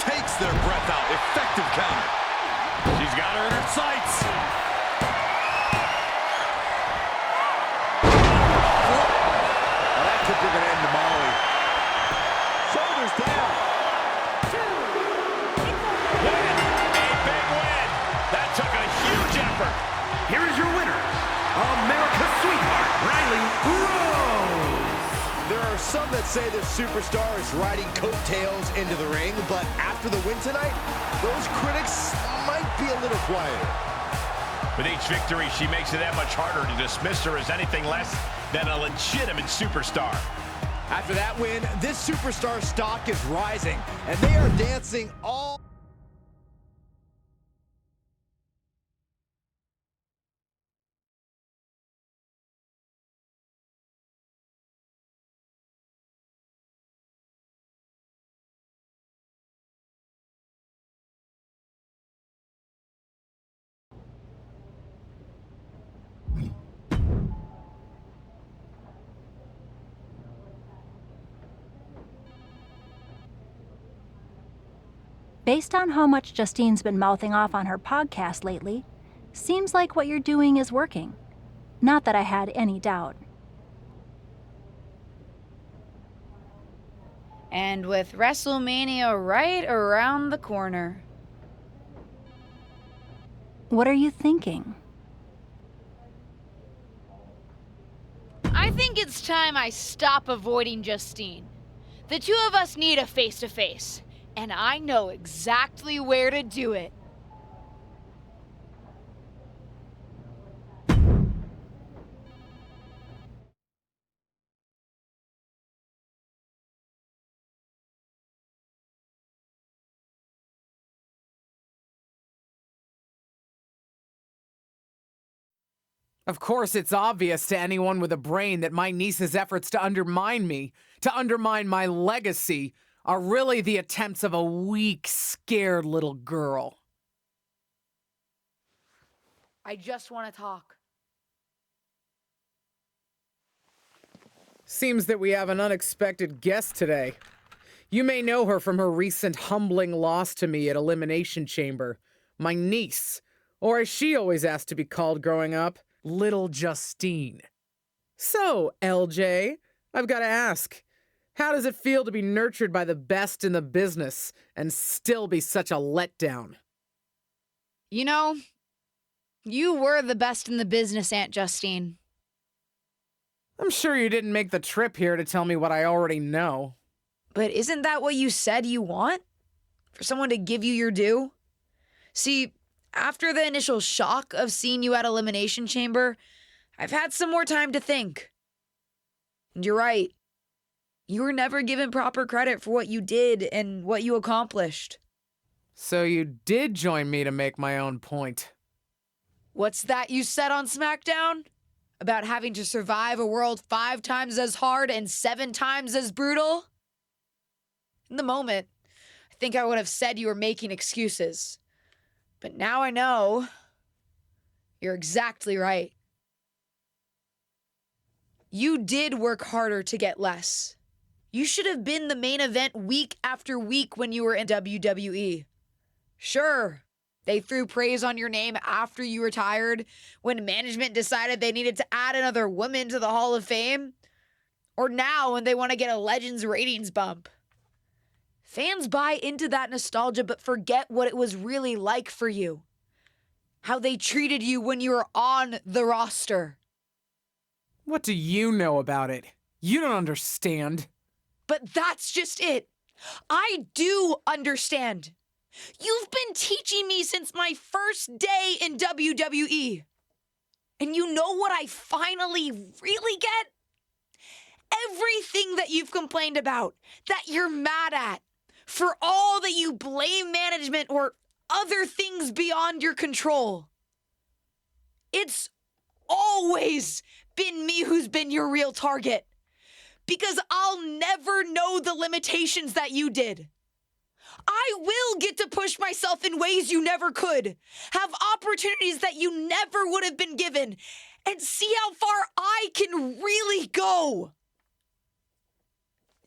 Takes their breath out. Effective counter. she's got her in her sights. Well, that could be an end to Molly. Shoulders down. Win. A big win. That took a huge effort. Here is your winner, America's sweetheart, Riley Rose. There are some that say the superstar is riding coattails into the ring, but after the win tonight, those critics might be a little quieter. With each victory, she makes it that much harder to dismiss her as anything less than a legitimate superstar. After that win, this superstar stock is rising, and they are dancing all... Based on how much Justine's been mouthing off on her podcast lately, seems like what you're doing is working. Not that I had any doubt. And with WrestleMania right around the corner. What are you thinking? I think it's time I stop avoiding Justine. The two of us need a face-to-face. And I know exactly where to do it. Of course, it's obvious to anyone with a brain that my niece's efforts to undermine me, to undermine my legacy, are really the attempts of a weak, scared little girl. I just want to talk. Seems that we have an unexpected guest today. You may know her from her recent humbling loss to me at Elimination Chamber. My niece, or as she always asked to be called growing up, Little Justine. So, LJ, I've got to ask, how does it feel to be nurtured by the best in the business and still be such a letdown? You know, you were the best in the business, Aunt Justine. I'm sure you didn't make the trip here to tell me what I already know. But isn't that what you said you want? For someone to give you your due? See, after the initial shock of seeing you at Elimination Chamber, I've had some more time to think. And you're right. You were never given proper credit for what you did and what you accomplished. So you did join me to make my own point. What's that you said on Smackdown? About having to survive a world 5 times as hard and 7 times as brutal? In the moment, I think I would have said you were making excuses. But now I know you're exactly right. You did work harder to get less. You should have been the main event week after week when you were in WWE. Sure, they threw praise on your name after you retired when management decided they needed to add another woman to the Hall of Fame. Or now when they want to get a Legends ratings bump. Fans buy into that nostalgia but forget what it was really like for you. How they treated you when you were on the roster. What do you know about it? You don't understand. But that's just it. I do understand. You've been teaching me since my first day in WWE. And you know what I finally really get? Everything that you've complained about, that you're mad at, for all that you blame management or other things beyond your control. It's always been me who's been your real target. Because I'll never know the limitations that you did. I will get to push myself in ways you never could, have opportunities that you never would have been given, and see how far I can really go.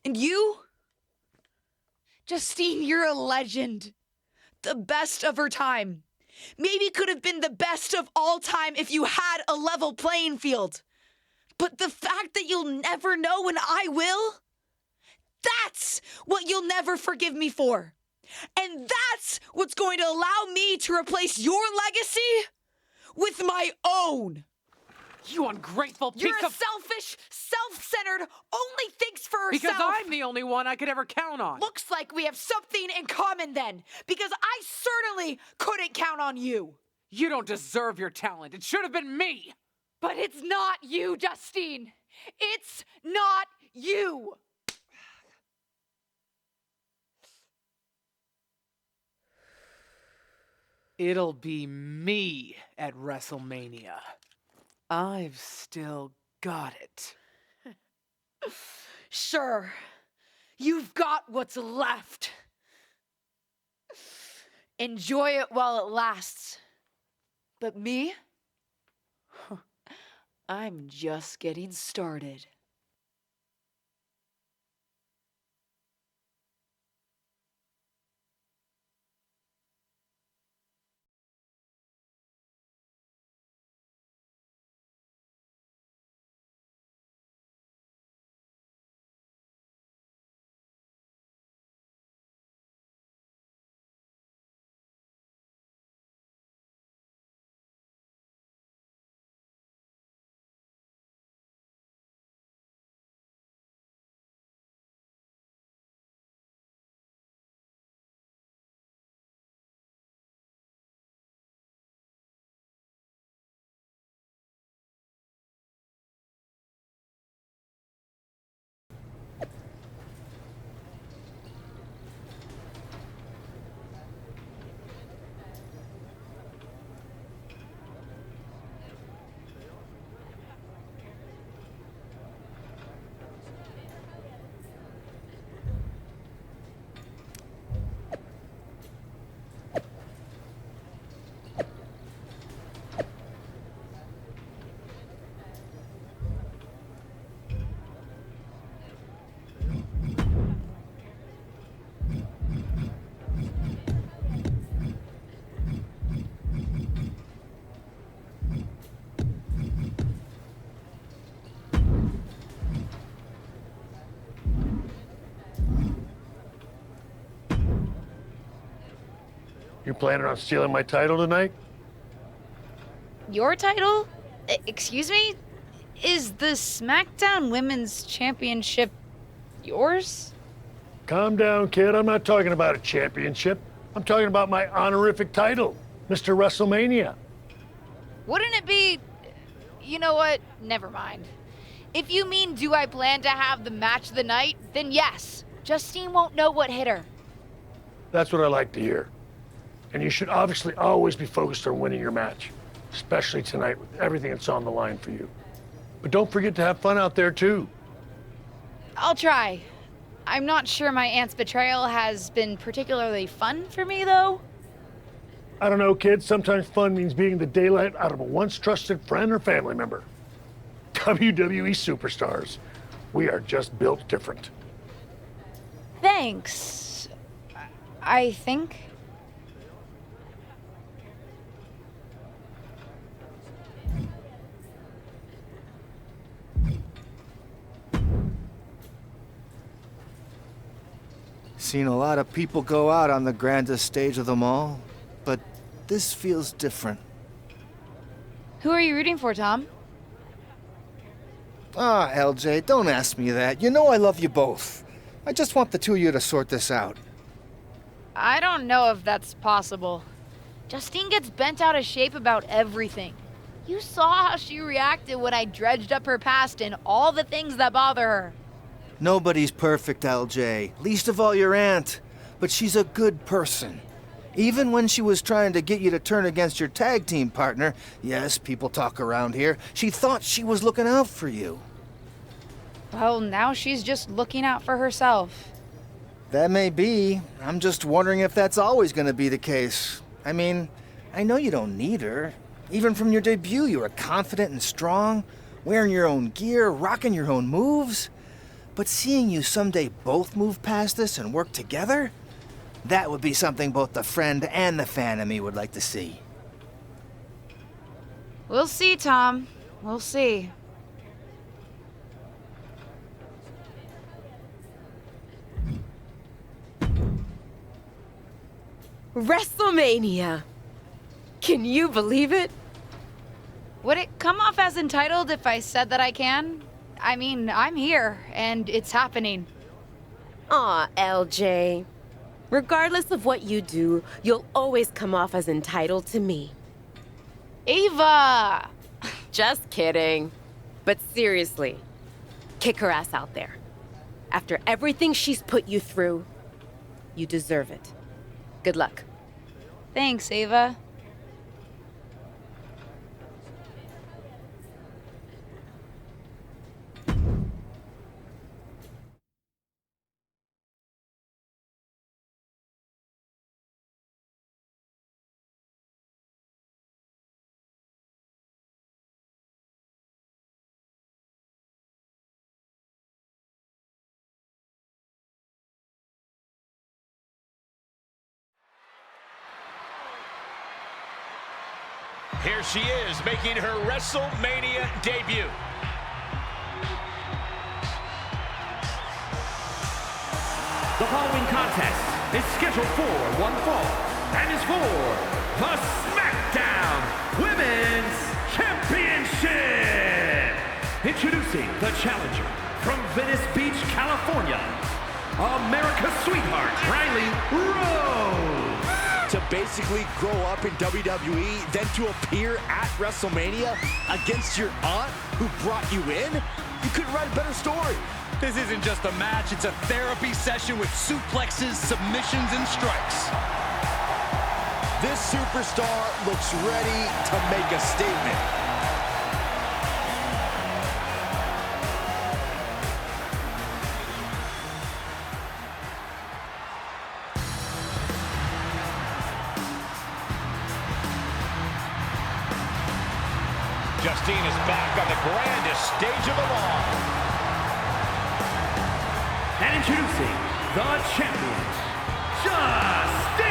And you? Justine, you're a legend. The best of her time. Maybe could have been the best of all time if you had a level playing field. But the fact that you'll never know and I will, that's what you'll never forgive me for. And that's what's going to allow me to replace your legacy with my own. You ungrateful piece You're a of... selfish, self-centered, only thinks for herself. Because I'm the only one I could ever count on. Looks like we have something in common then, because I certainly couldn't count on you. You don't deserve your talent. It should have been me. But it's not you, Justine. It's not you. It'll be me at WrestleMania. I've still got it. Sure, you've got what's left. Enjoy it while it lasts. But me? I'm just getting started. You planning on stealing my title tonight? Your title? Excuse me? Is the SmackDown Women's Championship yours? Calm down, kid. I'm not talking about a championship. I'm talking about my honorific title, Mr. WrestleMania. Wouldn't it be... You know what? Never mind. If you mean do I plan to have the match of the night, then yes. Justine won't know what hit her. That's what I like to hear. And you should obviously always be focused on winning your match, especially tonight with everything that's on the line for you. But don't forget to have fun out there, too. I'll try. I'm not sure my aunt's betrayal has been particularly fun for me, though. I don't know, kids. Sometimes fun means beating the daylight out of a once trusted friend or family member. WWE superstars. We are just built different. Thanks. I think. Seen a lot of people go out on the grandest stage of them all, but this feels different. Who are you rooting for, Tom? Ah, LJ, don't ask me that. You know I love you both. I just want the two of you to sort this out. I don't know if that's possible. Justine gets bent out of shape about everything. You saw how she reacted when I dredged up her past and all the things that bother her. Nobody's perfect, LJ. Least of all your aunt. But she's a good person. Even when she was trying to get you to turn against your tag team partner, yes, people talk around here, she thought she was looking out for you. Well, now she's just looking out for herself. That may be. I'm just wondering if that's always going to be the case. I mean, I know you don't need her. Even from your debut, you were confident and strong, wearing your own gear, rocking your own moves. But seeing you someday both move past this and work together, that would be something both the friend and the fan of me would like to see. We'll see, Tom. We'll see. WrestleMania! Can you believe it? Would it come off as entitled if I said that I can? I mean, I'm here, and it's happening. Aw, LJ. Regardless of what you do, you'll always come off as entitled to me. Ava! Just kidding. But seriously, kick her ass out there. After everything she's put you through, you deserve it. Good luck. Thanks, Ava. Here she is, making her WrestleMania debut. The following contest is scheduled for one fall and is for the Smackdown Women's Championship. Introducing the challenger from Venice Beach, California, America's sweetheart, Riley Rose. To basically grow up in WWE, then to appear at WrestleMania against your aunt who brought you in? You couldn't write a better story. This isn't just a match, it's a therapy session with suplexes, submissions, and strikes. This superstar looks ready to make a statement. Justine is back on the grandest stage of them all. And introducing the champion, Justine!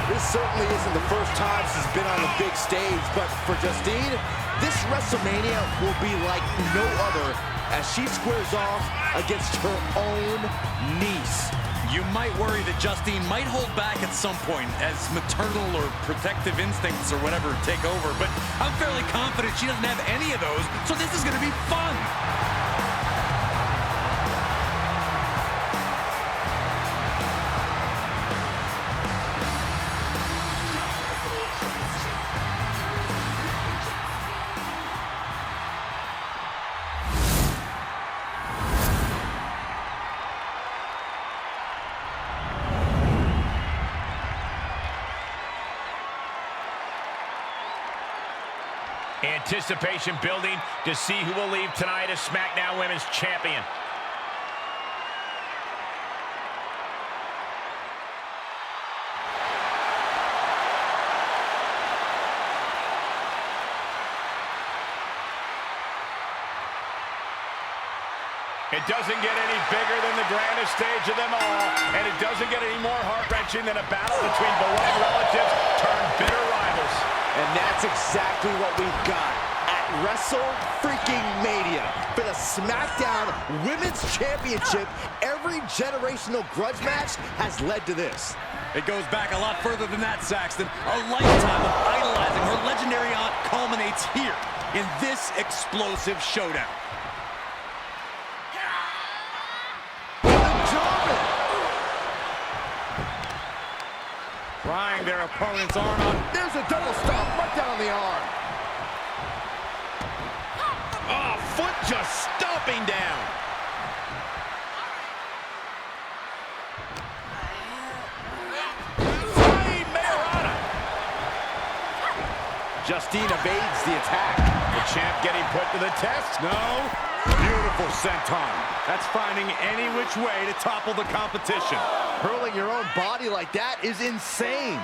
This certainly isn't the first time she's been on the big stage, but for Justine, this WrestleMania will be like no other as she squares off against her own niece. You might worry that Justine might hold back at some point as maternal or protective instincts or whatever take over, but I'm fairly confident she doesn't have any of those, so this is going to be fun. Anticipation building to see who will leave tonight as SmackDown Women's Champion. It doesn't get any bigger than the grandest stage of them all, and it doesn't get any more heart-wrenching than a battle between beloved relatives turned bitter rivals. And that's exactly what we've got at WrestleMania. For the SmackDown Women's Championship, every generational grudge match has led to this. It goes back a lot further than that, Saxton. A lifetime of idolizing her legendary aunt culminates here in this explosive showdown. Prying their opponent's arm out. There's a double stomp right down the arm. Oh, foot just stomping down. Flying Mayorana. Justine evades the attack. The champ getting put to the test. No. Beautiful senton. That's finding any which way to topple the competition. Hurling your own body like that is insane.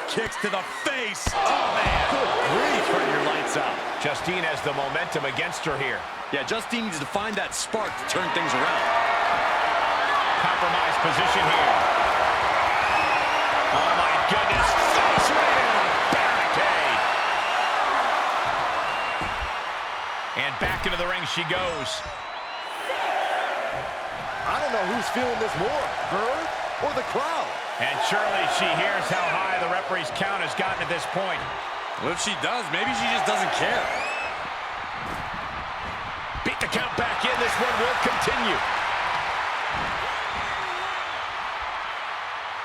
Kicks to the face. Oh, man. Good grief. Turn your lights out. Justine has the momentum against her here. Yeah, Justine needs to find that spark to turn things around. Compromised position here. Oh, my goodness. Face right into the barricade. And back into the ring she goes. I don't know who's feeling this more, her or the crowd. And surely she hears how high the referee's count has gotten at this point. Well, if she does, maybe she just doesn't care. Beat the count back in. This one will continue.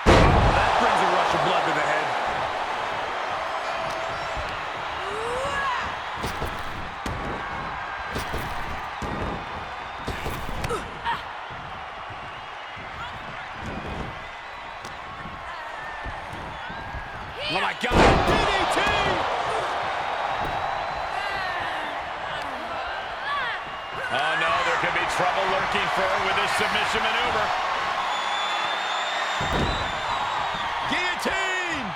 That brings a rush of blood to the head. Oh, my God. DDT! Oh, no, there could be trouble lurking for her with this submission maneuver. Guillotine!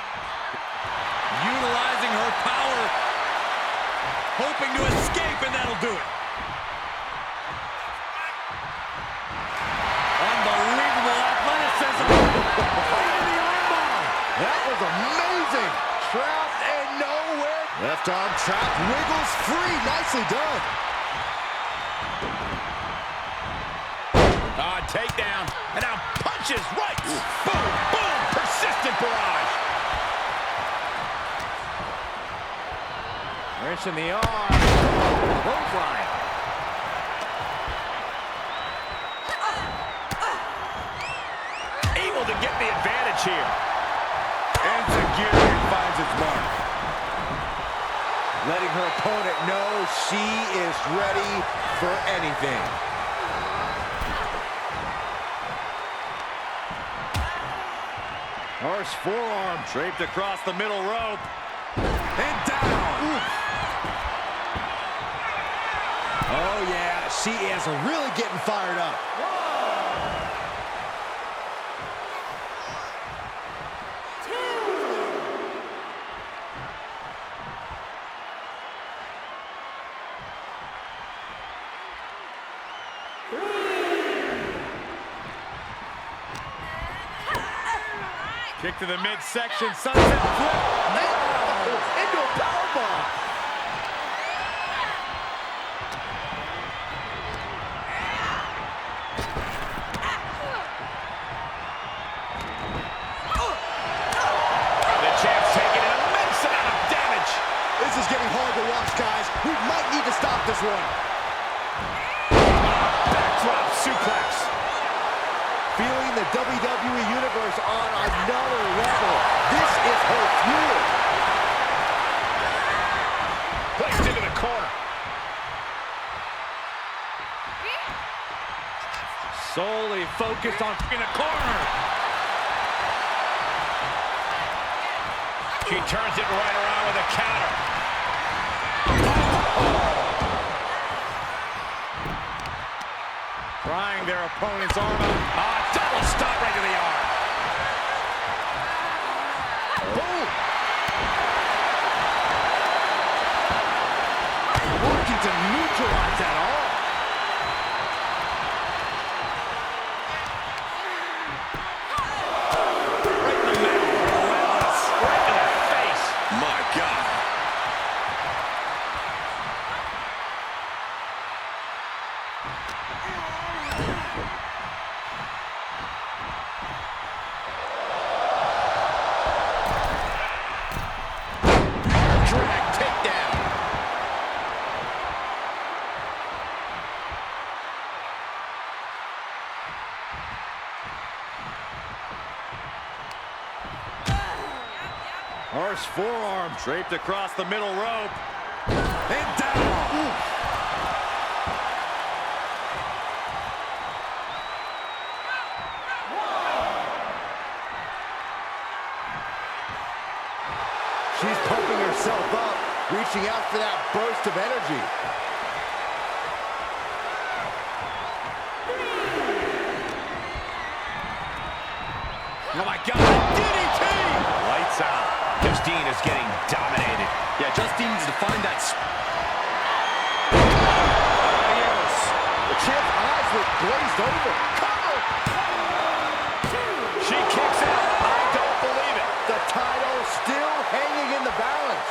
Utilizing her power. Hoping to escape, and that'll do it. Unbelievable athleticism. That was amazing. Trapped and nowhere. Left arm trapped, wiggles free. Nicely done. Takedown. And now punches right. Boom, boom. Persistent barrage. Wrench in the arm. Clothesline. Able to get the advantage here. Insecurity finds its mark. Letting her opponent know she is ready for anything. Horse forearm draped across the middle rope. And down. Oof. Oh, yeah, she is really getting fired up. Kick to the midsection, sunset flip. Into a powerbomb. getting hard to watch, guys. We might need to stop this one. Backdrop suplex. Feeling the WWE Universe on another level. This is her fuel. Placed into the corner. Solely focused on in the corner. She turns it right around with a counter. Prying their opponent's arm out. Double stop right to the arm. Boom. Working to neutralize that arm. Right in the middle. Relentless. Right in the face. My God. Drag takedown. Harsh forearm draped across the middle rope. And down. She's pumping herself up, reaching out for that burst of energy. Oh my God. DDT. Lights out. Justine is getting dominated. Yeah, Justine needs to find that Yes. The champ's eyes look glazed over. Cover! She kicks out. I don't believe it. The title still hanging in the balance.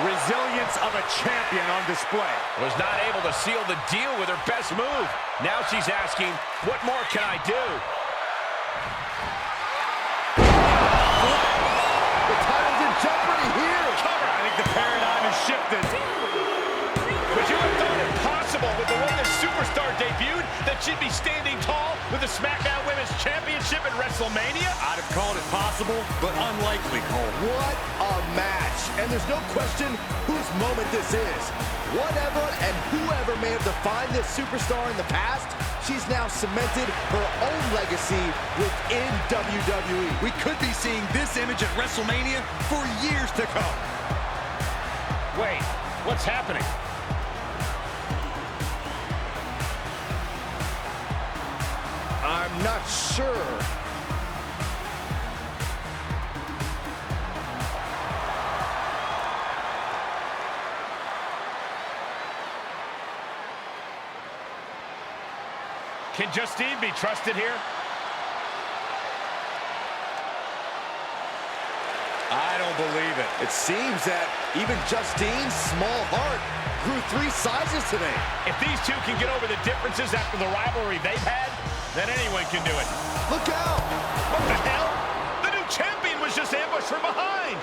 Resilience of a champion on display. Was not able to seal the deal with her best move. Now she's asking, what more can I do? The title's in jeopardy here. Cover. I think the paradigm has shifted. Would you have thought it possible with the way the superstar debuted that she'd be standing tall with the Smackdown Women's Championship at WrestleMania? I'd have called it possible, but unlikely, Cole. What a match. And there's no question whose moment this is. Whatever and whoever may have defined this superstar in the past, she's now cemented her own legacy within WWE. We could be seeing this image at WrestleMania for years to come. Wait, what's happening? I'm not sure. Can Justine be trusted here? I don't believe it. It seems that even Justine's small heart grew 3 sizes today. If these two can get over the differences after the rivalry they've had, then anyone can do it. Look out! What the hell? The new champion was just ambushed from behind.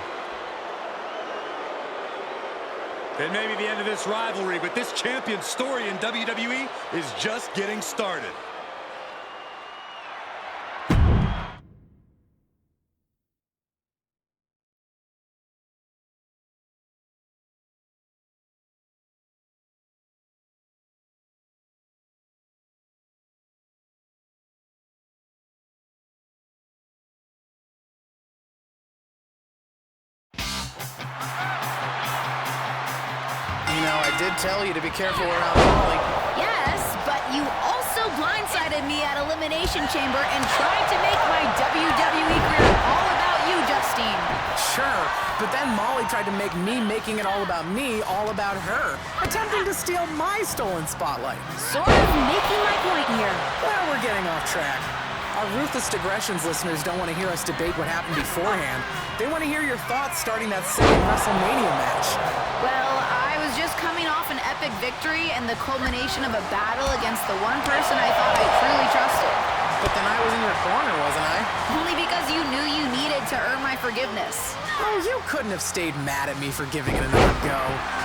It may be the end of this rivalry, but this champion's story in WWE is just getting started. You know, I did tell you to be careful around Molly. Yes, but you also blindsided me at Elimination Chamber and tried to make my WWE career all about you, Justine. Sure, but then Molly tried to make me making it all about me all about her, attempting to steal my stolen spotlight. Sort of making my point here. Well, we're getting off track. Our Ruthless Digressions listeners don't want to hear us debate what happened beforehand. They want to hear your thoughts starting that second WrestleMania match. Well, I was just coming off an epic epic victory and the culmination of a battle against the one person I thought I truly trusted. But then I was in your corner, wasn't I? Only because you knew you needed to earn my forgiveness. Oh, you couldn't have stayed mad at me for giving it another go.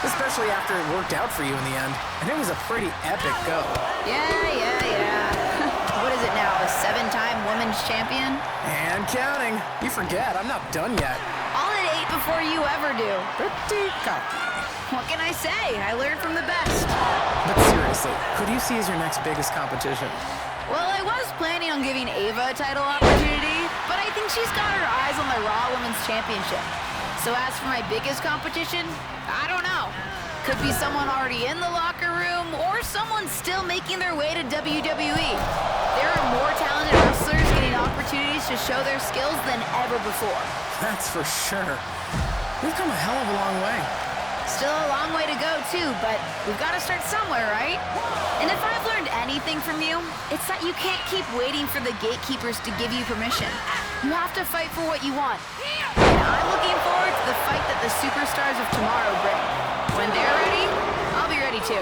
Especially after it worked out for you in the end. And it was a pretty epic go. Yeah. What is it now, a 7-time women's champion? And counting. You forget, I'm not done yet. All it ate before you ever do. Pretty cocky. What can I say? I learned from the best. But seriously, who do you see as your next biggest competition? Well, I was planning on giving Ava a title opportunity, but I think she's got her eyes on the Raw Women's Championship. So as for my biggest competition, I don't know. Could be someone already in the locker room, or someone still making their way to WWE. There are more talented wrestlers getting opportunities to show their skills than ever before. That's for sure. We've come a hell of a long way. Still a long way to go, too, but we've got to start somewhere, right? And if I've learned anything from you, it's that you can't keep waiting for the gatekeepers to give you permission. You have to fight for what you want. And I'm looking forward to the fight that the superstars of tomorrow bring. When they're ready, I'll be ready too.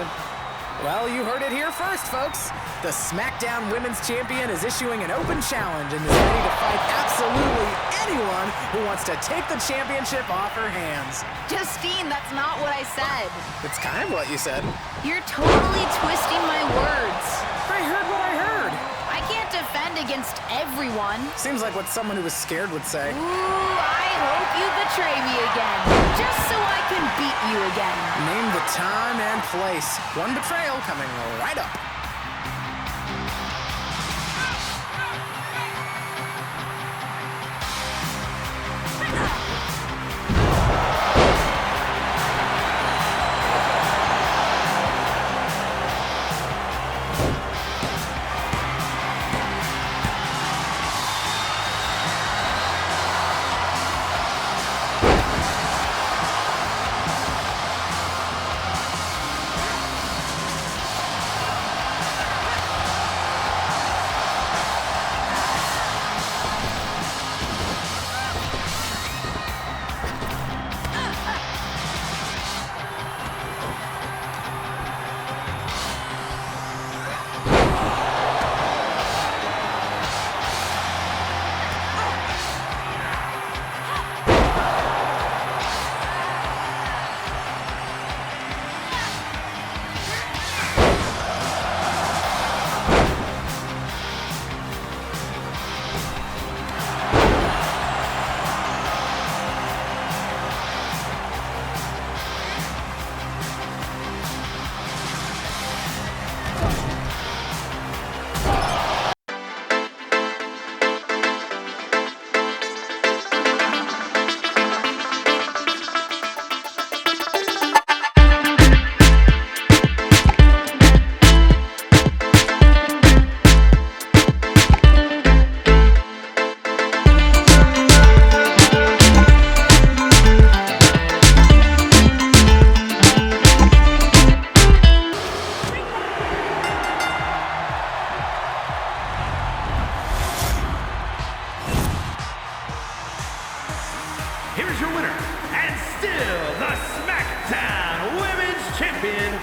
Well, you heard it here first, folks. The Smackdown Women's Champion is issuing an open challenge and is ready to fight absolutely anyone who wants to take the championship off her hands. Justine, that's not what I said. It's kind of what you said. You're totally twisting my words. I heard what I heard. I can't defend against everyone. Seems like what someone who was scared would say. Ooh, I hope you betray me again, just so I can beat you again. Name the time and place. One betrayal coming right up. Here's your winner, and still the Smackdown Women's Champion,